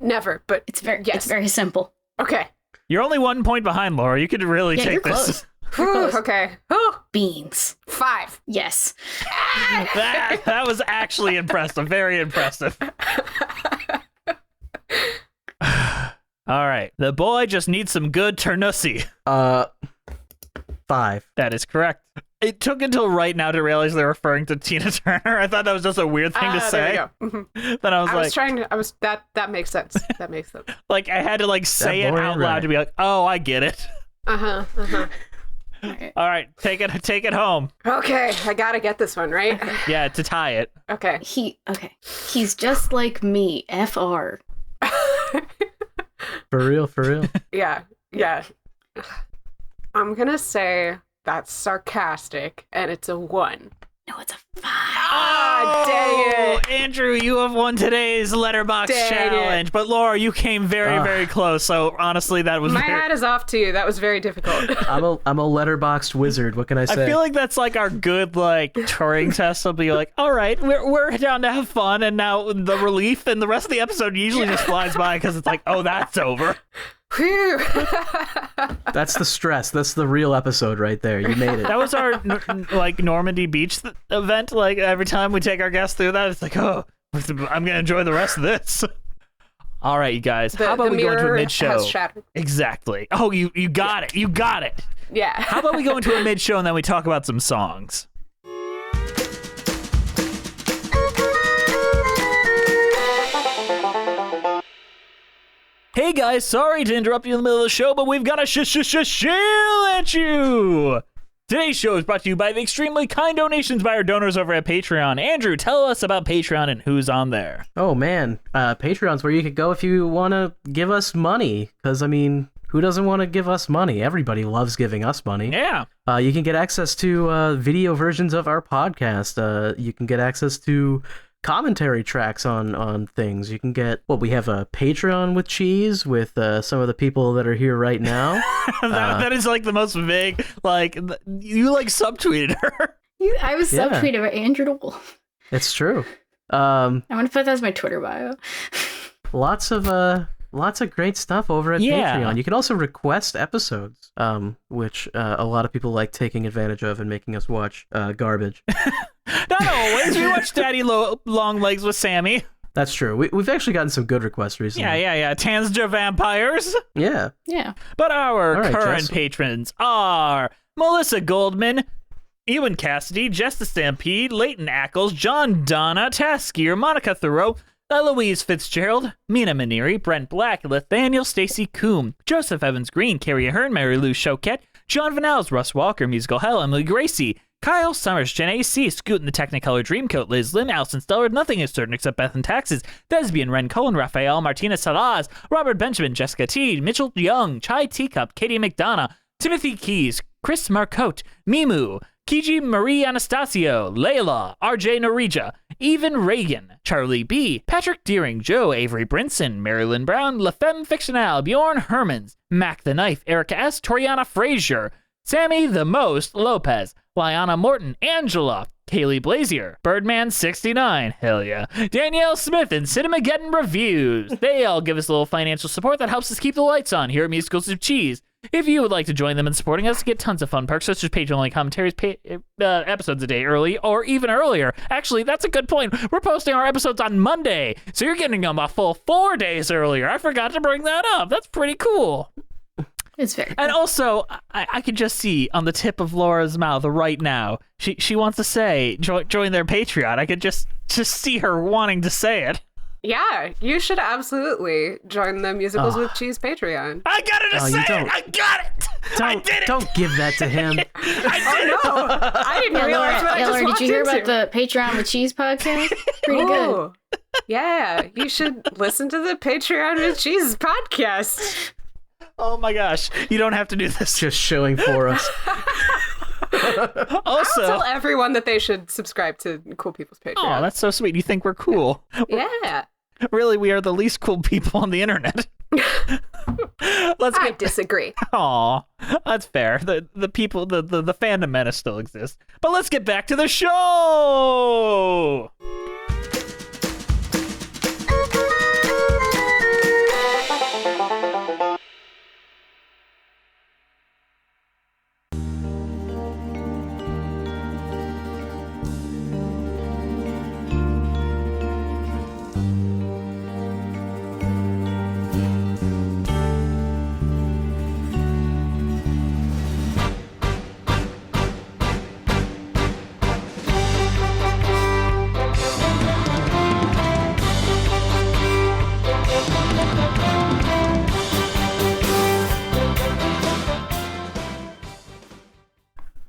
Never, but It's very. Yes. It's very simple. Okay. You're only 1 point behind, Laura. You could really Yeah, take you're this. close. Whew, close. okay. Whew. Beans. 5. Yes. That was actually impressive. Very impressive. All right. The boy just needs some good turnussi. 5. That is correct. It took until right now to realize they're referring to Tina Turner. I thought that was just a weird thing to say. There you go. Mhm. Then I was that makes sense. That makes sense. I had to say it boy out ain't loud right. to be like, oh, I get it. Uh-huh. All right. All right, take it home. Okay, I gotta get this one, right? Yeah, to tie it. Okay. Okay. He's just like me. FR. For real. Yeah. I'm gonna say that's sarcastic, and it's a 1. No, it's a 5. Ah, dang it. Andrew, you have won today's letterbox Dang challenge. But Laura, you came very, very close. So honestly, that was My hat is off to you. That was very difficult. I'm a letterboxed wizard. What can I say? I feel like that's our good Turing test. I'll be like, all right, we're down to have fun, and now the relief and the rest of the episode usually just flies by because it's oh, that's over. Whew. That's the stress. That's the real episode right there. You made it. That was our Normandy Beach event. Like every time we take our guests through that, it's like, oh, I'm gonna enjoy the rest of this. All right, you guys. How about we go into a mid-show? Exactly. Oh, you got it. You got it. Yeah. How about we go into a mid-show and then we talk about some songs? Hey guys, sorry to interrupt you in the middle of the show, but we've got a shill at you! Today's show is brought to you by the extremely kind donations by our donors over at Patreon. Andrew, tell us about Patreon and who's on there. Oh man, Patreon's where you could go if you want to give us money. Because, I mean, who doesn't want to give us money? Everybody loves giving us money. Yeah. You can get access to video versions of our podcast. You can get access to commentary tracks on things. You can get, we have a Patreon with Cheese with some of the people that are here right now. that is like the most vague, like, you like subtweeted her. I was subtweeted by Andrew the Wolf. It's true. I'm going to put that as my Twitter bio. Lots of great stuff over at Patreon. You can also request episodes, which a lot of people like taking advantage of and making us watch garbage. Not always. We watch Daddy Long Legs with Sammy. That's true. We've actually gotten some good requests recently. Yeah. Tansja Vampires. Yeah. But our current Jess. Patrons are Melissa Goldman, Ewan Cassidy, Jess the Stampede, Leighton Ackles, John Donna, Taskier, Monica Thoreau, Eloise Fitzgerald, Mina Maneri, Brent Black, Nathaniel Stacy Coombe, Joseph Evans Green, Carrie Ahern, Mary Lou Choquette, John Vanels, Russ Walker, Musical Hell, Emily Gracie, Kyle Summers, Jen A.C., Scoot in the Technicolor Dreamcoat, Liz Lim, Alison Stellar, Nothing is Certain Except Beth and Taxes, Thespian, Ren Cullen, Raphael, Martina Salaz, Robert Benjamin, Jessica T., Mitchell Young, Chai Teacup, Katie McDonough, Timothy Keys, Chris Marcotte, Mimu, Kiji Marie Anastasio, Layla, RJ Norija, Even Reagan, Charlie B., Patrick Deering, Joe Avery Brinson, Marilyn Brown, La Femme Fictionale, Bjorn Hermans, Mac the Knife, Erica S., Toriana Frazier, Sammy the Most Lopez, Liana Morton, Angela, Kaylee Blazier, Birdman69, hell yeah, Danielle Smith, and Cinemageddon Reviews. They all give us a little financial support that helps us keep the lights on here at Musicals of Cheese. If you would like to join them in supporting us, get tons of fun perks, such as Patreon-only commentaries, episodes a day early, or even earlier. Actually, that's a good point. We're posting our episodes on Monday, so you're getting them a full 4 days earlier. I forgot to bring that up. That's pretty cool. It's very cool. And also, I can just see on the tip of Laura's mouth right now, she wants to say, join their Patreon. I could just see her wanting to say it. Yeah, you should absolutely join the Musicals with Cheese Patreon. I got it to say it! I got it! I did it! Don't give that to him. I didn't realize what I just Laura, walked did you hear into. about the Patreon with Cheese podcast? Pretty good. Yeah, you should listen to the Patreon with Cheese podcast. Oh my gosh, you don't have to do this. Just showing for us. Also, I'll tell everyone that they should subscribe to Cool People's Patreon. Oh, that's so sweet. You think we're cool. Yeah. Really, we are the least cool people on the internet. I disagree. Aw, that's fair. The people, the fandom menace still exists. But let's get back to the show!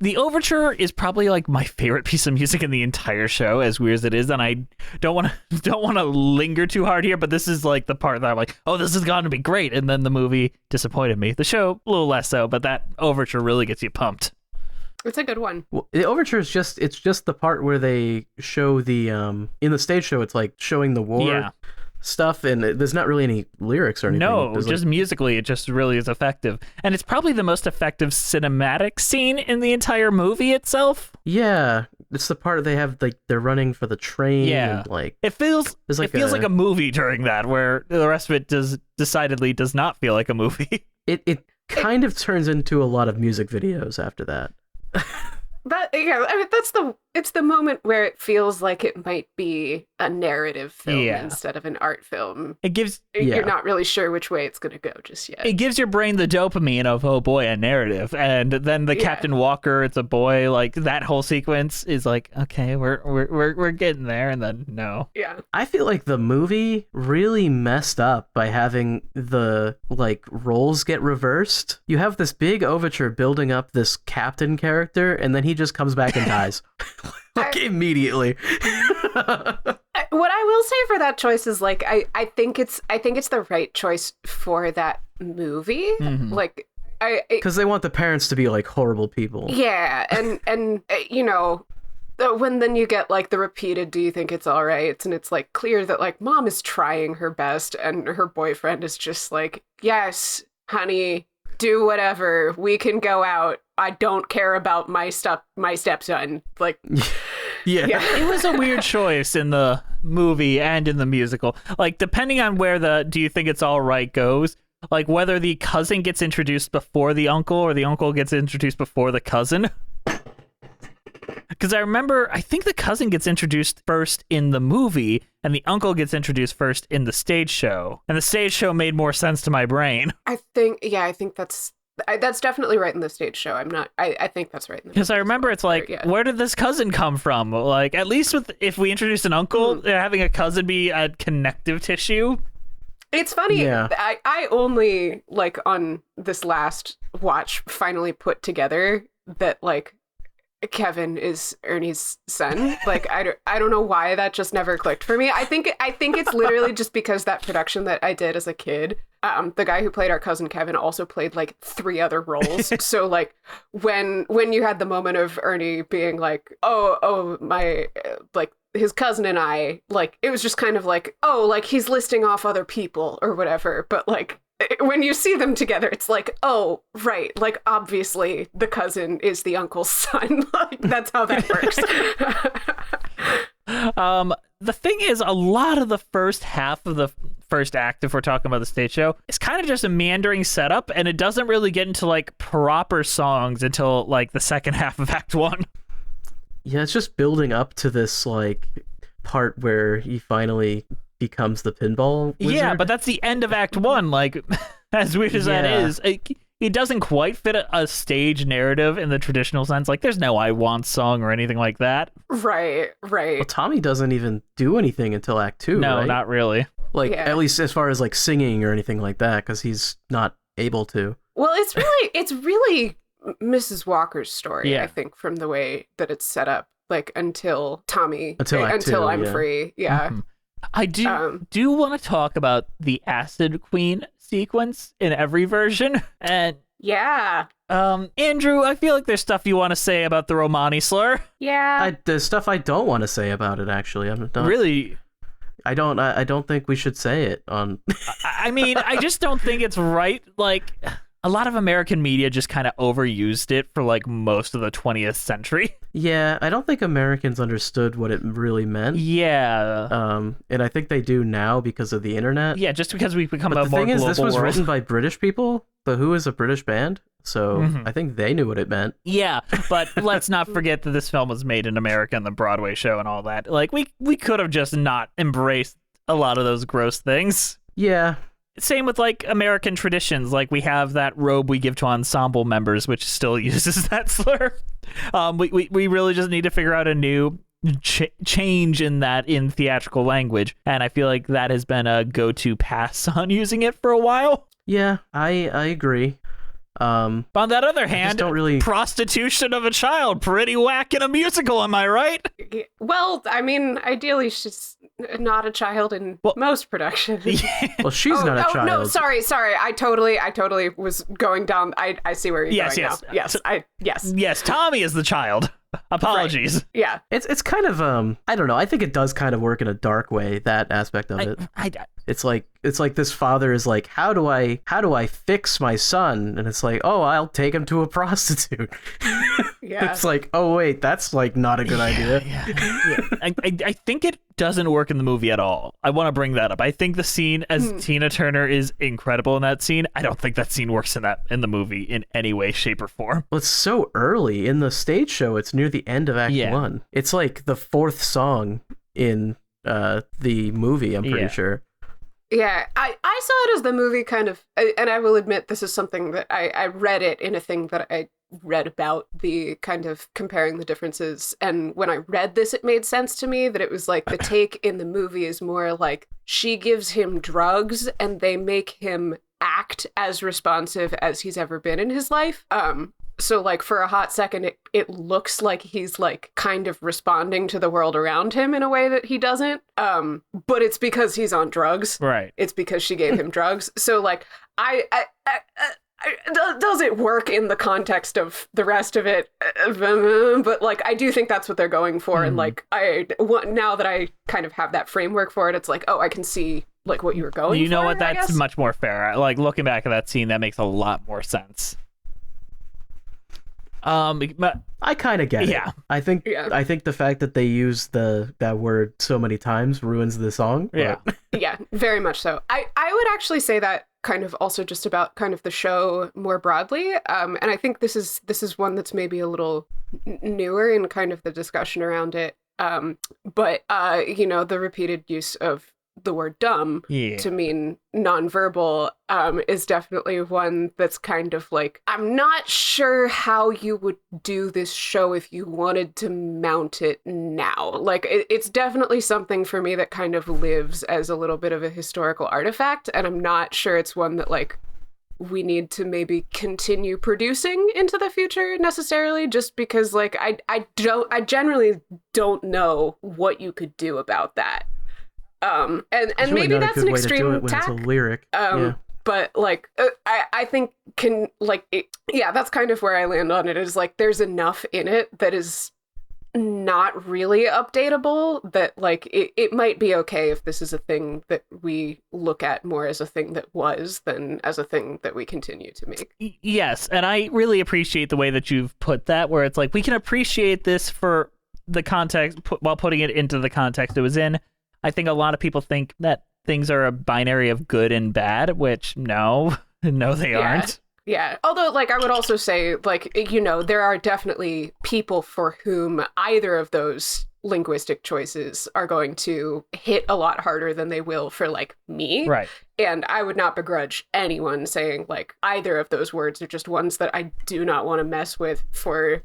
The overture is probably like my favorite piece of music in the entire show, as weird as it is, and I don't want to linger too hard here, but this is like the part that I'm like, oh, this is going to be great, and then the movie disappointed me. The show a little less so, but that overture really gets you pumped. It's a good one. Well, the overture is just the part where they show the in the stage show. It's like showing the war stuff, and there's not really any lyrics or anything. No, there's just musically, it just really is effective. And it's probably the most effective cinematic scene in the entire movie itself. Yeah, It's the part they have like they're running for the train. Yeah, and, like it feels like a movie during that, where the rest of it decidedly does not feel like a movie. It kind of turns into a lot of music videos after that. It's the moment where it feels like it might be a narrative film instead of an art film. You're not really sure which way it's going to go just yet. It gives your brain the dopamine of, oh boy, a narrative, and then the Captain Walker, it's a boy, like that whole sequence is like, okay, we're getting there, and then no. Yeah. I feel like the movie really messed up by having the like roles get reversed. You have this big overture building up this captain character, and then he just comes back and dies. Like immediately. What I will say for that choice is like I think it's the right choice for that movie. Mm-hmm. Like because they want the parents to be like horrible people. Yeah, and you know, when then you get like the repeated "Do you think it's all right?" and it's like clear that like mom is trying her best and her boyfriend is just like, "Yes, honey, do whatever. We can go out. I don't care about my stepson." Like, yeah. It was a weird choice in the movie and in the musical. Like, depending on where the "Do you think it's all right?" goes, like whether the cousin gets introduced before the uncle or the uncle gets introduced before the cousin. Because I think the cousin gets introduced first in the movie and the uncle gets introduced first in the stage show. And the stage show made more sense to my brain. I think that's definitely right in the stage show. I think that's right in the because I remember it's like, where did this cousin come from? Like, at least if we introduced an uncle, having a cousin be a connective tissue. It's funny. Yeah. I only like on this last watch finally put together that like Kevin is Ernie's son. Like I don't know why that just never clicked for me. I think it's literally just because that production that I did as a kid, the guy who played our cousin Kevin also played like 3 other roles. So like when you had the moment of Ernie being like, oh my like his cousin and I, like it was just kind of like, oh, like he's listing off other people or whatever, but like when you see them together, it's like, oh, right. Like, obviously, the cousin is the uncle's son. Like, that's how that works. The thing is, a lot of the first half of the first act, if we're talking about the stage show, is kind of just a meandering setup, and it doesn't really get into, like, proper songs until, like, the second half of Act 1. Yeah, it's just building up to this, like, part where he finally becomes the pinball wizard. Yeah, but that's the end of Act 1. Like, as weird as that is, it doesn't quite fit a stage narrative in the traditional sense. Like, there's no "I Want" song or anything like that. Right. Well, Tommy doesn't even do anything until Act 2, No, right? not really. Like, at least as far as, like, singing or anything like that, because he's not able to. Well, it's really Mrs. Walker's story, I think, from the way that it's set up. Like, until Tommy, until I'm free. Yeah. Mm-hmm. I do want to talk about the Acid Queen sequence in every version. And Andrew, I feel like there's stuff you want to say about the Romani slur. Yeah. There's stuff I don't want to say about it, actually. I'm not really. I don't think we should say it on. I mean, I just don't think it's right. Like, a lot of American media just kind of overused it for like most of the 20th century. Yeah, I don't think Americans understood what it really meant. Yeah. And I think they do now because of the internet. Yeah, just because we've become a more global world. But the thing is, this was written by British people. The Who is a British band, so I think they knew what it meant. Yeah, but let's not forget that this film was made in America and the Broadway show and all that. Like, we could have just not embraced a lot of those gross things. Yeah. Same with, like, American traditions. Like, we have that robe we give to ensemble members, which still uses that slur. We really just need to figure out a new change in that in theatrical language. And I feel like that has been a go-to pass on using it for a while. Yeah, I agree. But on that other hand, prostitution of a child, pretty whack in a musical, am I right? Well, I mean, ideally she's not a child in most productions. Well, she's not a child. No, sorry. I totally was going down. I see where you're going now. Yes, Tommy is the child. Apologies. Right. Yeah. It's kind of I don't know. I think it does kind of work in a dark way, that aspect of it. It's like this father is like, how do I fix my son? And it's like, oh, I'll take him to a prostitute. Yeah. It's like, oh wait, that's like not a good idea. Yeah. I think it doesn't work in the movie at all. I want to bring that up. I think the scene as Tina Turner is incredible in that scene. I don't think that scene works in the movie in any way, shape, or form. Well, it's so early in the stage show. It's near the end of Act 1. It's like the 4th song in the movie, I'm pretty sure. Yeah, I saw it as the movie kind of, and I will admit this is something that I read it in a thing that I read about, the kind of comparing the differences. And when I read this, it made sense to me that it was like the take in the movie is more like she gives him drugs and they make him act as responsive as he's ever been in his life. So like for a hot second, it looks like he's like kind of responding to the world around him in a way that he doesn't. But it's because he's on drugs. Right. It's because she gave him drugs. So like does it work in the context of the rest of it? But like I do think that's what they're going for. And like now that I kind of have that framework for it, it's like, oh, I can see like what you were going for. You know what? That's much more fair. Like looking back at that scene, that makes a lot more sense. But I kind of get it. I think the fact that they use that word so many times ruins the song. Yeah. Yeah, very much so. I would actually say that kind of also just about kind of the show more broadly. And I think this is one that's maybe a little newer in kind of the discussion around it. But the repeated use of the word dumb to mean nonverbal is definitely one that's kind of like, I'm not sure how you would do this show if you wanted to mount it now. Like it's definitely something for me that kind of lives as a little bit of a historical artifact, and I'm not sure it's one that like we need to maybe continue producing into the future necessarily, just because like I generally don't know what you could do about that. And really maybe that's an extreme tack. It's a lyric. But like, I think that's kind of where I land on it, is like, there's enough in it that is not really updatable that like, it might be okay if this is a thing that we look at more as a thing that was than as a thing that we continue to make. Yes. And I really appreciate the way that you've put that, where it's like, we can appreciate this for the context while putting it into the context it was in. I think a lot of people think that things are a binary of good and bad, which no, they aren't. Yeah. Although, like, I would also say, like, there are definitely people for whom either of those linguistic choices are going to hit a lot harder than they will for, like, me. Right. And I would not begrudge anyone saying, like, either of those words are just ones that I do not want to mess with for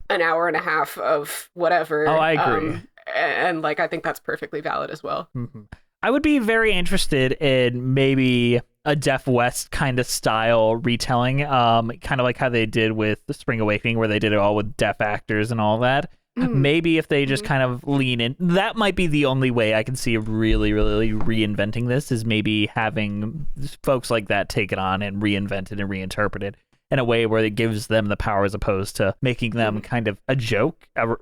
an hour and a half of whatever. Oh, I agree. And like, I think that's perfectly valid as well. Mm-hmm. I would be very interested in maybe a Deaf West kind of style retelling, kind of like how they did with The Spring Awakening, where they did it all with deaf actors and all that. Maybe if they just kind of lean in, that might be the only way I can see of really, really reinventing this, is maybe having folks like that take it on and reinvent it and reinterpret it in a way where it gives them the power, as opposed to making them kind of a joke, a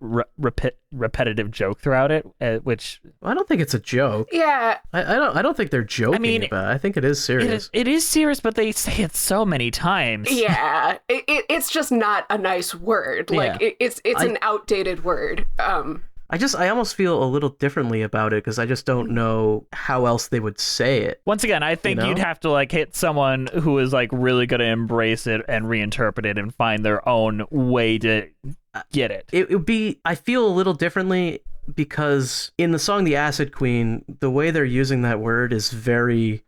repetitive joke throughout it, which... I don't think it's a joke. Yeah. I don't think they're joking about it. I think it is serious. It is serious, but they say it so many times. Yeah. It's just not a nice word. Like, it's an outdated word. I almost feel a little differently about it, because I just don't know how else they would say it. Once again, I think you'd have to like hit someone who is like really going to embrace it and reinterpret it and find their own way to get it. It would be, I feel a little differently, because in the song The Acid Queen, the way they're using that word is very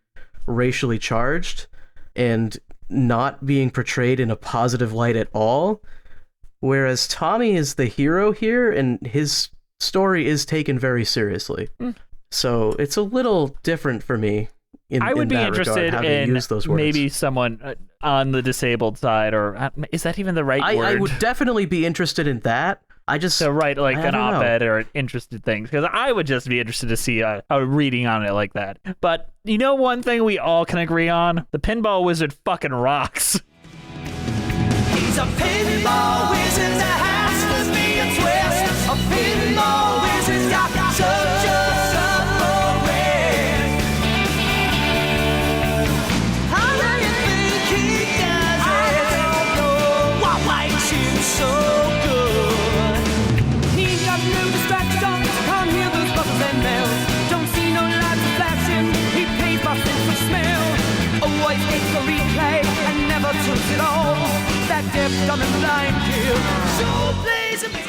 racially charged and not being portrayed in a positive light at all. Whereas Tommy is the hero here, and his story is taken very seriously. So it's a little different for me. I would be interested in use those words. Maybe someone on the disabled side, or is that even the right word? I would definitely be interested in that. So write like an op-ed or an interested thing, because I would just be interested to see a reading on it like that. But one thing we all can agree on? The Pinball Wizard fucking rocks. He's a pinball wizard that has to be a twist. A pinball wizard's got such a subtle wit.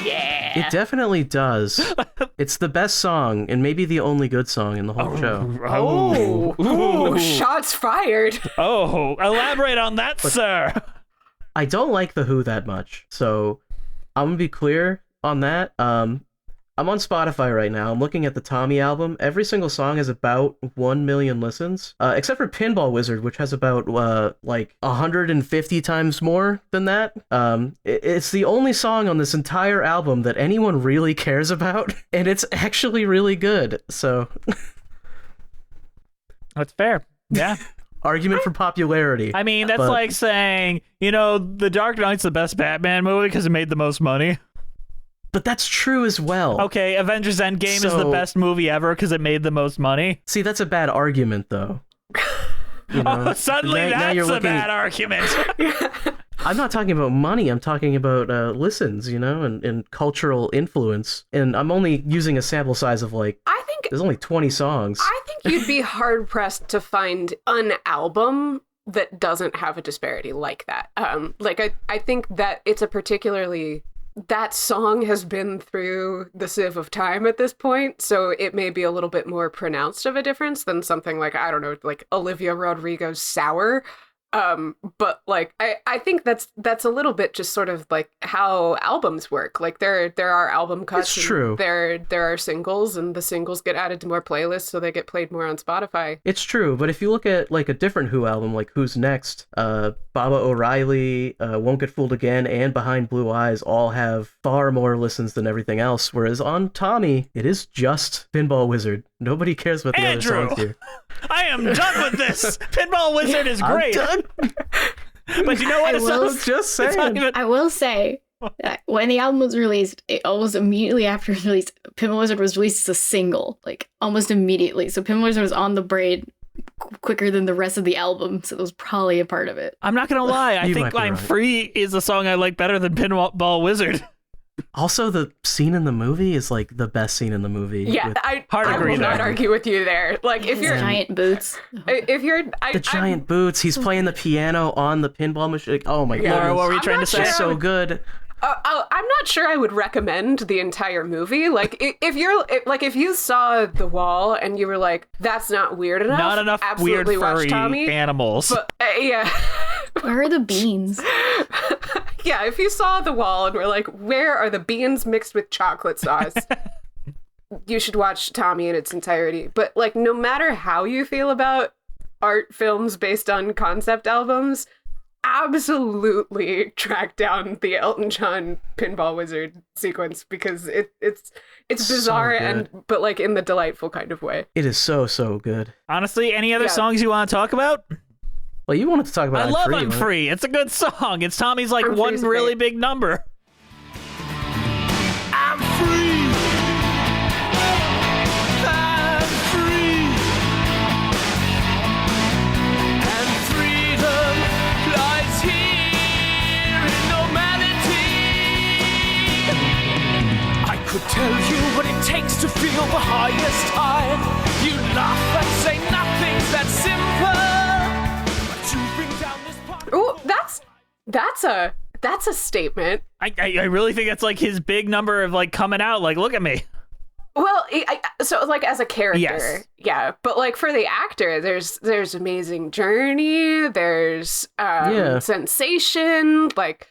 Yeah. It definitely does. It's the best song and maybe the only good song in the whole show. Ooh, shots fired. Oh, elaborate on that, sir. I don't like The Who that much, so I'm gonna be clear on that. I'm on Spotify right now. I'm looking at the Tommy album. Every single song has about 1 million listens, except for Pinball Wizard, which has about like 150 times more than that. It's the only song on this entire album that anyone really cares about, and it's actually really good. So That's fair. Yeah. Argument for popularity. I mean, that's like saying, The Dark Knight's the best Batman movie because it made the most money. But that's true as well. Okay, Avengers Endgame is the best movie ever because it made the most money. See, that's a bad argument, though. Suddenly that's a bad argument. I'm not talking about money. I'm talking about listens, and cultural influence. And I'm only using a sample size of there's only 20 songs. I think you'd be hard-pressed to find an album that doesn't have a disparity like that. I think that it's a particularly... That song has been through the sieve of time at this point, so it may be a little bit more pronounced of a difference than something like, I don't know, like Olivia Rodrigo's Sour. But I think that's a little bit just sort of like how albums work. Like there are album cuts. It's true. There are singles, and the singles get added to more playlists, so they get played more on Spotify. It's true, but if you look at like a different Who album, like Who's Next, Baba O'Reilly, Won't Get Fooled Again, and Behind Blue Eyes all have far more listens than everything else. Whereas on Tommy, it is just Pinball Wizard. Nobody cares about the Andrew, other songs here. I am done with this. Pinball Wizard is great. I'm done. But you know what? Just saying. I will say that when the album was released, it almost immediately after its release, Pinball Wizard was released as a single, like almost immediately. So Pinball Wizard was on the brain quicker than the rest of the album, so that was probably a part of it. I'm not gonna lie. I think I'm Free is a song I like better than Pinball Wizard. Also, the scene in the movie is like the best scene in the movie. Yeah, I will not argue with you there. Like if you're giant boots, the giant boots, he's playing the piano on the pinball machine. Oh my god, Laura, what were you trying to say? It's so good. I'm not sure I would recommend the entire movie. Like if you saw The Wall and you were like, that's not weird enough. Not enough absolutely weird furry Tommy, animals. But, yeah. Where are the beans? Yeah, if you saw The Wall and were like, where are the beans mixed with chocolate sauce? You should watch Tommy in its entirety. But like, no matter how you feel about art films based on concept albums, absolutely track down the Elton John Pinball Wizard sequence because it's bizarre so but like in the delightful kind of way. It is so good. Honestly, any other songs you want to talk about? Well, you wanted to talk about I'm Free. It's a good song. It's Tommy's like one really big number. I'm free. I'm free. And freedom lies here in normality. I could tell you what it takes to feel the highest high. You laugh and say nothing's that simple. Oh, that's a statement. I really think it's like his big number of like coming out. Like, look at me. Well, so like as a character, yes. Yeah. But like for the actor, there's Amazing Journey, there's Sensation, like.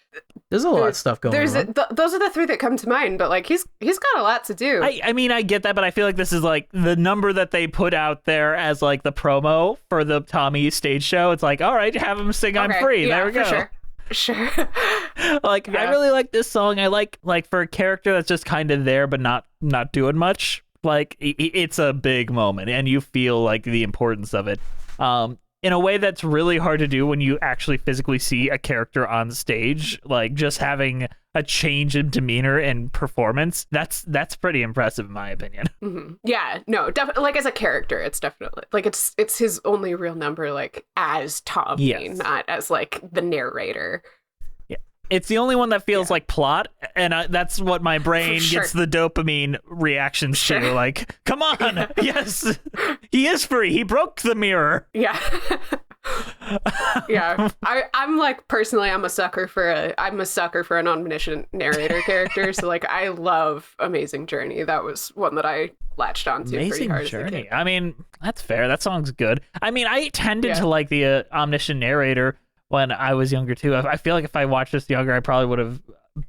There's a lot of stuff going on. Those are the three that come to mind, but like he's got a lot to do. I mean, I get that, but I feel like this is like the number that they put out there as like the promo for the Tommy stage show. It's like, all right, have him sing "I'm Free." Yeah, there we go. Sure. Like, yeah. I really like this song. I like for a character that's just kind of there, but not doing much. Like, it's a big moment, and you feel like the importance of it. In a way that's really hard to do when you actually physically see a character on stage. Like, just having a change in demeanor and performance, that's pretty impressive in my opinion. Mm-hmm. Yeah, no, definitely. Like as a character, it's definitely like it's his only real number, like as Tommy, yes. Not as like the narrator. Yeah, it's the only one that feels like plot, and that's what my brain gets the dopamine reactions to. Like, come on, yes, he is free. He broke the mirror. Yeah. Yeah, I'm like personally, I'm a sucker for an omniscient narrator character. So like, I love Amazing Journey. That was one that I latched onto pretty Amazing hard. Journey. I mean, that's fair. That song's good. I mean, I tended to like the omniscient narrator when I was younger too. I feel like if I watched this younger, I probably would have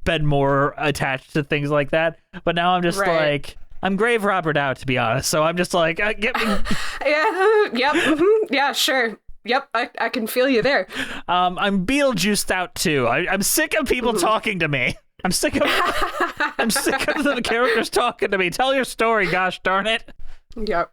been more attached to things like that. But now I'm just like, I'm Grave Robert out, to be honest. So I'm just like, get me. Yeah, sure. Yep, I can feel you there. I'm Beetlejuiced out too. I'm sick of people talking to me. I'm sick of the characters talking to me. Tell your story, gosh darn it. Yep.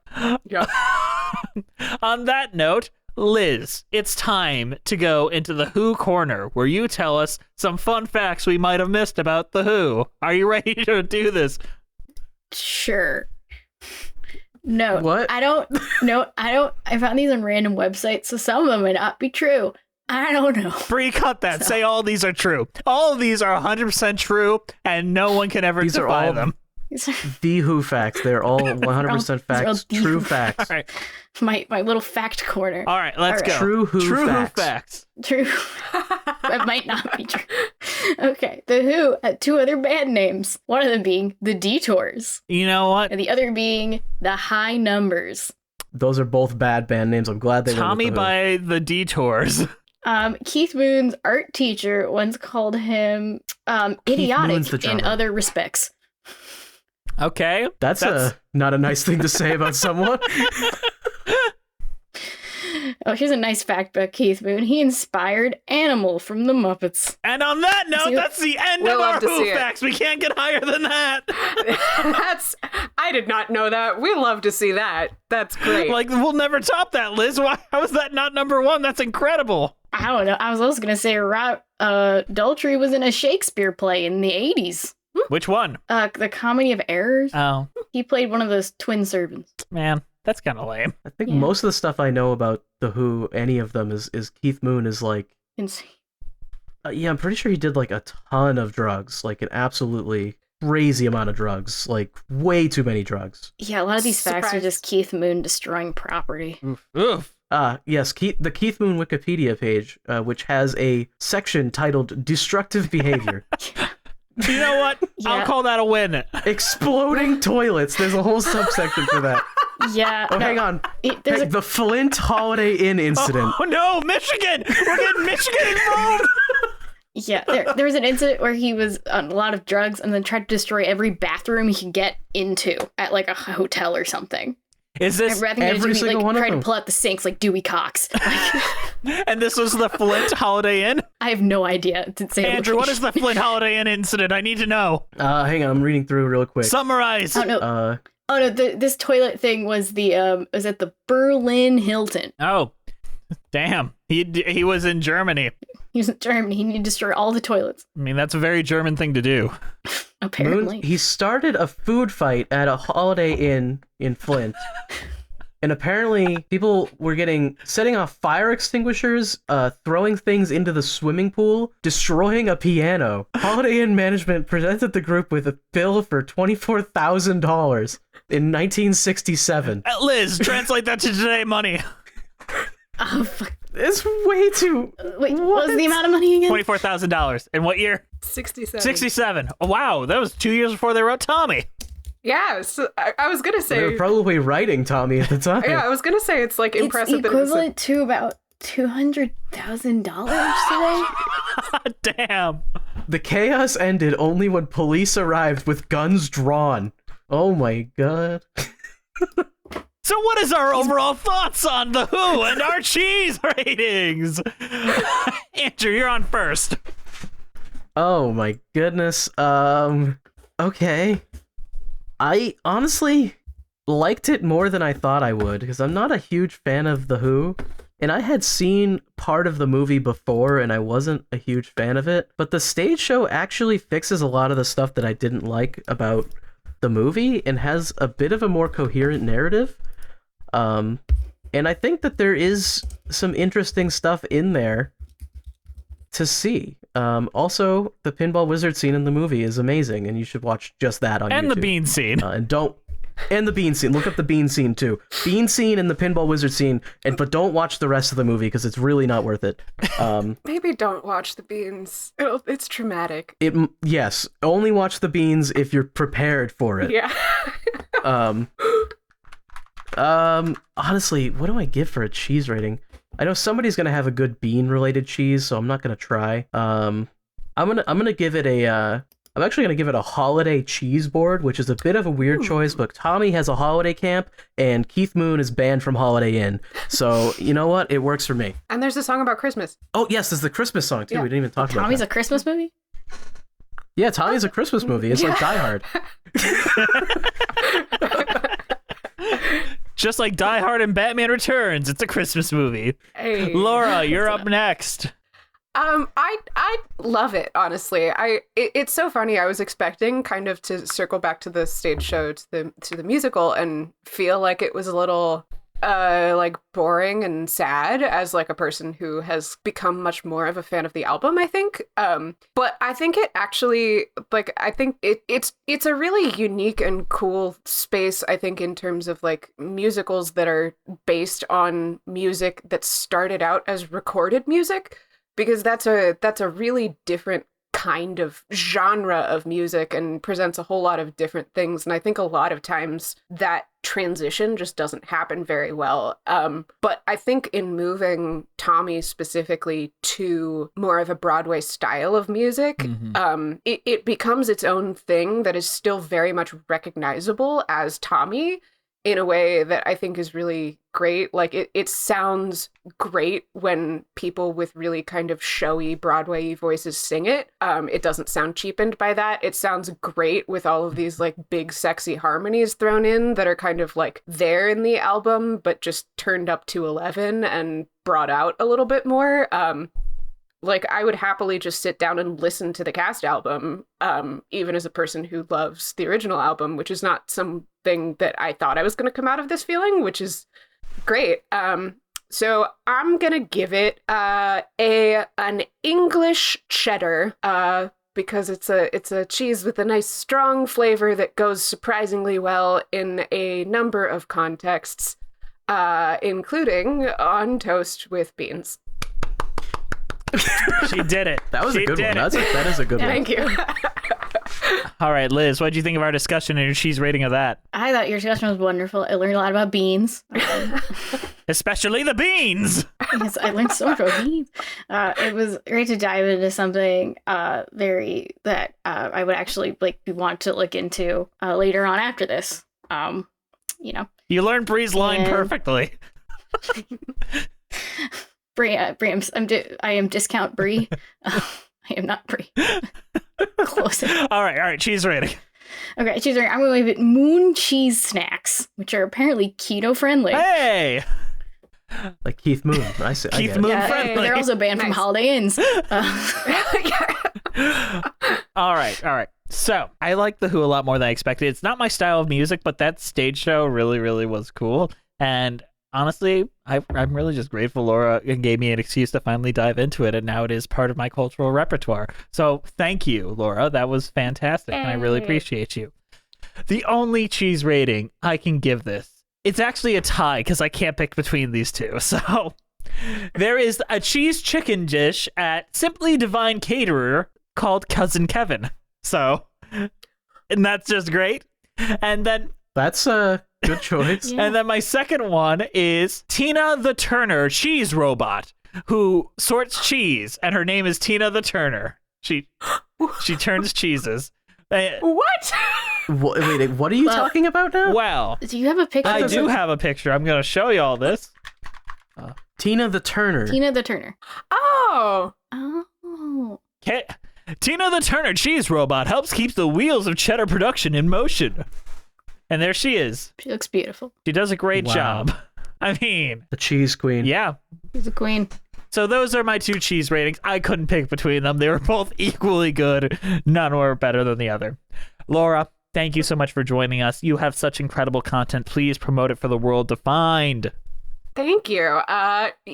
On that note, Liz, it's time to go into the Who Corner, where you tell us some fun facts we might have missed about the Who. Are you ready to do this? Sure. No. What? I don't. I found these on random websites, so some of them may not be true. I don't know. Bree, cut that. Say all these are true. All of these are 100% true, and no one can ever defy them. The Who facts. They're all 100% facts. True facts. All right. My little fact corner. All right, let's go. True Who facts. Who facts. True. That might not be true. Okay, the Who had two other band names. One of them being the Detours, You know what? and the other being the High Numbers. Those are both bad band names. I'm glad they Tommy went with the Who. by the Detours. Keith Moon's art teacher once called him Moon's idiotic the in drummer. other respects. Okay. That's not a nice thing to say about someone. Oh, here's a nice fact about Keith Moon. He inspired Animal from the Muppets. And on that note, that's the end We'll of our love to Who see it. facts. We can't get higher than that. I did not know that. We love to see that. That's great. Like, we'll never top that, Liz. How is that not number one? That's incredible. I don't know. I was also going to say Daltrey was in a Shakespeare play in the 80s. Which one? The Comedy of Errors. Oh, He played one of those twin servants. man. That's kind of lame. I think Yeah. most of the stuff I know about the Who, any of them, is Keith Moon is like, Insane. yeah, I'm pretty sure he did like a ton of drugs, like an absolutely crazy amount of drugs, like way too many drugs. Yeah, a lot of these facts are Surprised. just Keith Moon destroying property. Oof. Yes, the Keith Moon Wikipedia page, which has a section titled "Destructive Behavior." You know what? I'll Yeah. call that a win. Exploding toilets. There's a whole subsection for that. Yeah. Oh, hang on. There's Hey, the Flint Holiday Inn incident. Oh no, Michigan! We're getting Michigan involved. Yeah, there was an incident where he was on a lot of drugs and then tried to destroy every bathroom he could get into at like a hotel or something. Is And this? rather than every do, single like one of try to them? pull out the sinks like Dewey Cox. Like, And this was the Flint Holiday Inn. I have no idea. It didn't say Andrew, what is the Flint Holiday Inn incident? I need to know. Hang on, I'm reading through real quick. Summarize. Oh no! This toilet thing was was at the Berlin Hilton. Oh, damn. He was in Germany. He was in Germany. He needed to destroy all the toilets. I mean, that's a very German thing to do. Apparently, He started a food fight at a Holiday Inn in Flint. And apparently people were setting off fire extinguishers, throwing things into the swimming pool, destroying a piano. Holiday Inn management presented the group with a bill for $24,000 in 1967. Liz, translate that to today money. oh fuck! It's way too... Wait, what was the amount of money again? $24,000. In what year? 67. 67. Oh, wow, that was 2 years before they wrote Tommy. Yeah, so I was gonna They were say. probably writing Tommy at the time. Yeah, I was gonna say it's like It's impressive that it was equivalent to about $200,000 today. Damn. The chaos ended only when police arrived with guns drawn. Oh my god. So what is our overall thoughts on The Who and our cheese ratings? Andrew, you're on first. Oh my goodness. Okay. I honestly liked it more than I thought I would, because I'm not a huge fan of The Who, and I had seen part of the movie before and I wasn't a huge fan of it, but the stage show actually fixes a lot of the stuff that I didn't like about the movie and has a bit of a more coherent narrative. And I think that there is some interesting stuff in there to see. Also, the pinball wizard scene in the movie is amazing, and you should watch just that on YouTube. And the bean scene. And don't And the bean scene. Look up the bean scene too. Bean scene and the pinball wizard scene, but don't watch the rest of the movie because it's really not worth it. Maybe don't watch the beans. It's traumatic. Yes, only watch the beans if you're prepared for it. Yeah. Honestly, what do I give for a cheese rating? I know somebody's gonna have a good bean related cheese, so I'm not gonna try. I'm gonna give it a I'm actually gonna give it a holiday cheese board, which is a bit of a weird choice, but Tommy has a holiday camp and Keith Moon is banned from Holiday Inn. So you know what? It works for me. And there's a song about Christmas. Oh yes, there's the Christmas song too. Yeah. We didn't even talk about Tommy's that. a Christmas movie? Yeah, Tommy's a Christmas movie. It's like Die Hard. Just like Die Hard and Batman Returns, it's a Christmas movie. Hey. Laura, you're up next. I love it, honestly. It's so funny. I was expecting kind of to circle back to the stage show, to the musical, and feel like it was a little like boring and sad as like a person who has become much more of a fan of the album, I think. But I think it actually, like, I think it's a really unique and cool space, I think, in terms of like musicals that are based on music that started out as recorded music. Because that's a really different kind of genre of music and presents a whole lot of different things. And I think a lot of times that transition just doesn't happen very well. But I think in moving Tommy specifically to more of a Broadway style of music, it becomes its own thing that is still very much recognizable as Tommy, in a way that I think is really great. Like, it sounds great when people with really kind of showy Broadway voices sing it. It doesn't sound cheapened by that. It sounds great with all of these like big sexy harmonies thrown in that are kind of like there in the album, but just turned up to 11 and brought out a little bit more. Like, I would happily just sit down and listen to the cast album, even as a person who loves the original album, which is not something that I thought I was going to come out of this feeling, which is great. So I'm going to give it an English cheddar, because it's a cheese with a nice strong flavor that goes surprisingly well in a number of contexts, including on toast with beans. She did it. That was She a good did one. it. That is a good one. Thank you. All right, Liz, what did you think of our discussion and your cheese rating of that? I thought your discussion was wonderful. I learned a lot about beans. Especially the beans. Yes, I learned so much about beans. It was great to dive into something I would actually want to look into later on after this. You learned Bree's line And- perfectly. Bree, I am discount Bree. I am not Bree. Close. All right, cheese rating. Okay, cheese rating. I'm going to give it Moon Cheese Snacks, which are apparently keto friendly. Hey! Like Keith Moon. I Keith get it. Moon Yeah, friendly. they're also banned from Nice. Holiday Inns. All right. So, I like The Who a lot more than I expected. It's not my style of music, but that stage show really, really was cool. And honestly, I'm really just grateful Laura gave me an excuse to finally dive into it, and now it is part of my cultural repertoire. So thank you, Laura. That was fantastic, and I really appreciate you. The only cheese rating I can give this, it's actually a tie because I can't pick between these two. So there is a cheese chicken dish at Simply Divine Caterer called Cousin Kevin. So, and that's just great. And then That's a good choice. Yeah. And then my second one is Tina the Turner cheese robot who sorts cheese, and her name is Tina the Turner. She turns cheeses. What? Wait, what are you Well- talking about now? Well, Do you have a picture? I of do her? have a picture. I'm going to show you all this. Tina the Turner. Tina the Turner. Oh. Oh. Tina the Turner cheese robot helps keep the wheels of cheddar production in motion. And there she is. She looks beautiful. She does a great Wow. job. I mean, The cheese queen. yeah. She's a queen. So those are my two cheese ratings. I couldn't pick between them. They were both equally good. None were better than the other. Laura, thank you so much for joining us. You have such incredible content. Please promote it for the world to find. Thank you.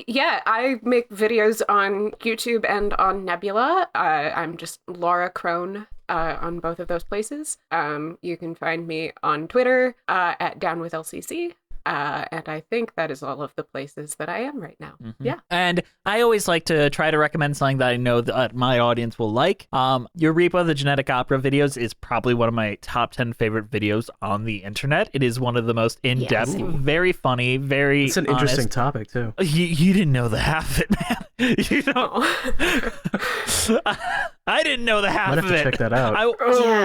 Yeah, I make videos on YouTube and on Nebula. I'm just Laura Crone on both of those places. You can find me on Twitter at DownWithLCC. And I think that is all of the places that I am right now. Mm-hmm. Yeah. And I always like to try to recommend something that I know that my audience will like. Eureka, the Genetic Opera videos, is probably one of my top 10 favorite videos on the internet. It is one of the most in-depth, very funny, very It's an honest. interesting topic, too. You didn't know the half of it, man. You don't. I didn't know the half Might have of to it. check that out.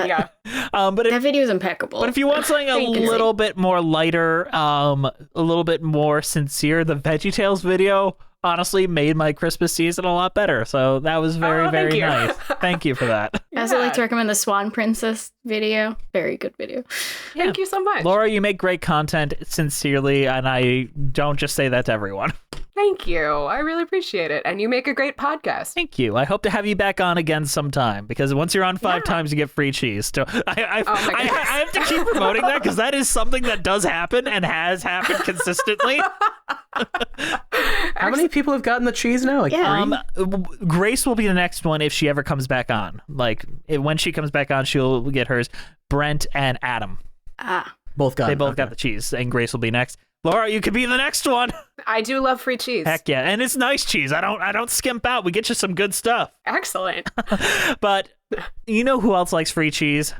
Yeah. But That video is impeccable. But if you want something a little bit more lighter, a little bit more sincere, the VeggieTales video honestly made my Christmas season a lot better. So that was very, very nice. Thank you for that. I also like to recommend the Swan Princess video. Very good video. Thank you so much. Laura, you make great content sincerely, and I don't just say that to everyone. Thank you. I really appreciate it. And you make a great podcast. Thank you. I hope to have you back on again sometime, because once you're on 5 times, you get free cheese. So I have to keep promoting that, because that is something that does happen and has happened consistently. How many people have gotten the cheese now? Like 3? Grace will be the next one if she ever comes back on. When she comes back on, she'll get hers. Brent and Adam. Both got They it. both got the cheese, and Grace will be next. Laura, you could be the next one. I do love free cheese. Heck yeah, and it's nice cheese. I don't skimp out. We get you some good stuff. Excellent. But you know who else likes free cheese?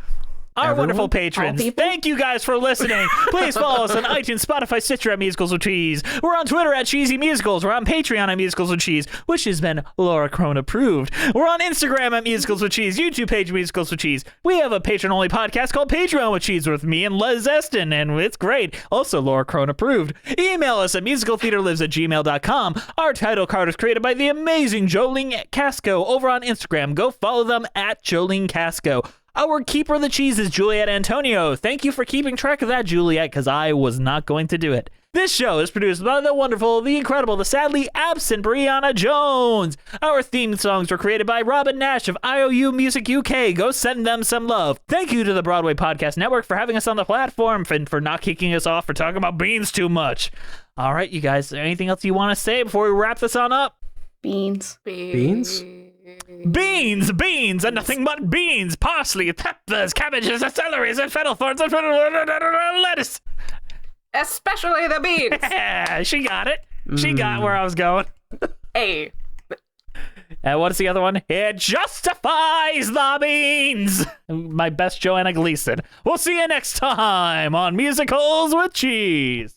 Our wonderful patrons. Thank you guys for listening. Please follow us on iTunes, Spotify, Stitcher at Musicals with Cheese. We're on Twitter at Cheesy Musicals. We're on Patreon at Musicals with Cheese, which has been Laura Crone approved. We're on Instagram at Musicals with Cheese, YouTube page Musicals with Cheese. We have a patron-only podcast called Patreon with Cheese with me and Les Eston, and it's great. Also Laura Crone approved. Email us at musicaltheaterlives@gmail.com. Our title card is created by the amazing Jolene Casco over on Instagram. Go follow them at Jolene Casco. Our keeper of the cheese is Juliet Antonio. Thank you for keeping track of that, Juliet, because I was not going to do it. This show is produced by the wonderful, the incredible, the sadly absent Brianna Jones. Our theme songs were created by Robin Nash of IOU Music UK. Go send them some love. Thank you to the Broadway Podcast Network for having us on the platform and for not kicking us off for talking about beans too much. All right, you guys, is there anything else you want to say before we wrap this on up? Beans. Beans? Beans, and nothing but beans, parsley, peppers, cabbages, and celeries, and fennel thorns, and lettuce. Especially the beans. Yeah, she got it. She got where I was going. Hey. And what's the other one? It justifies the beans. My best Joanna Gleason. We'll see you next time on Musicals with Cheese.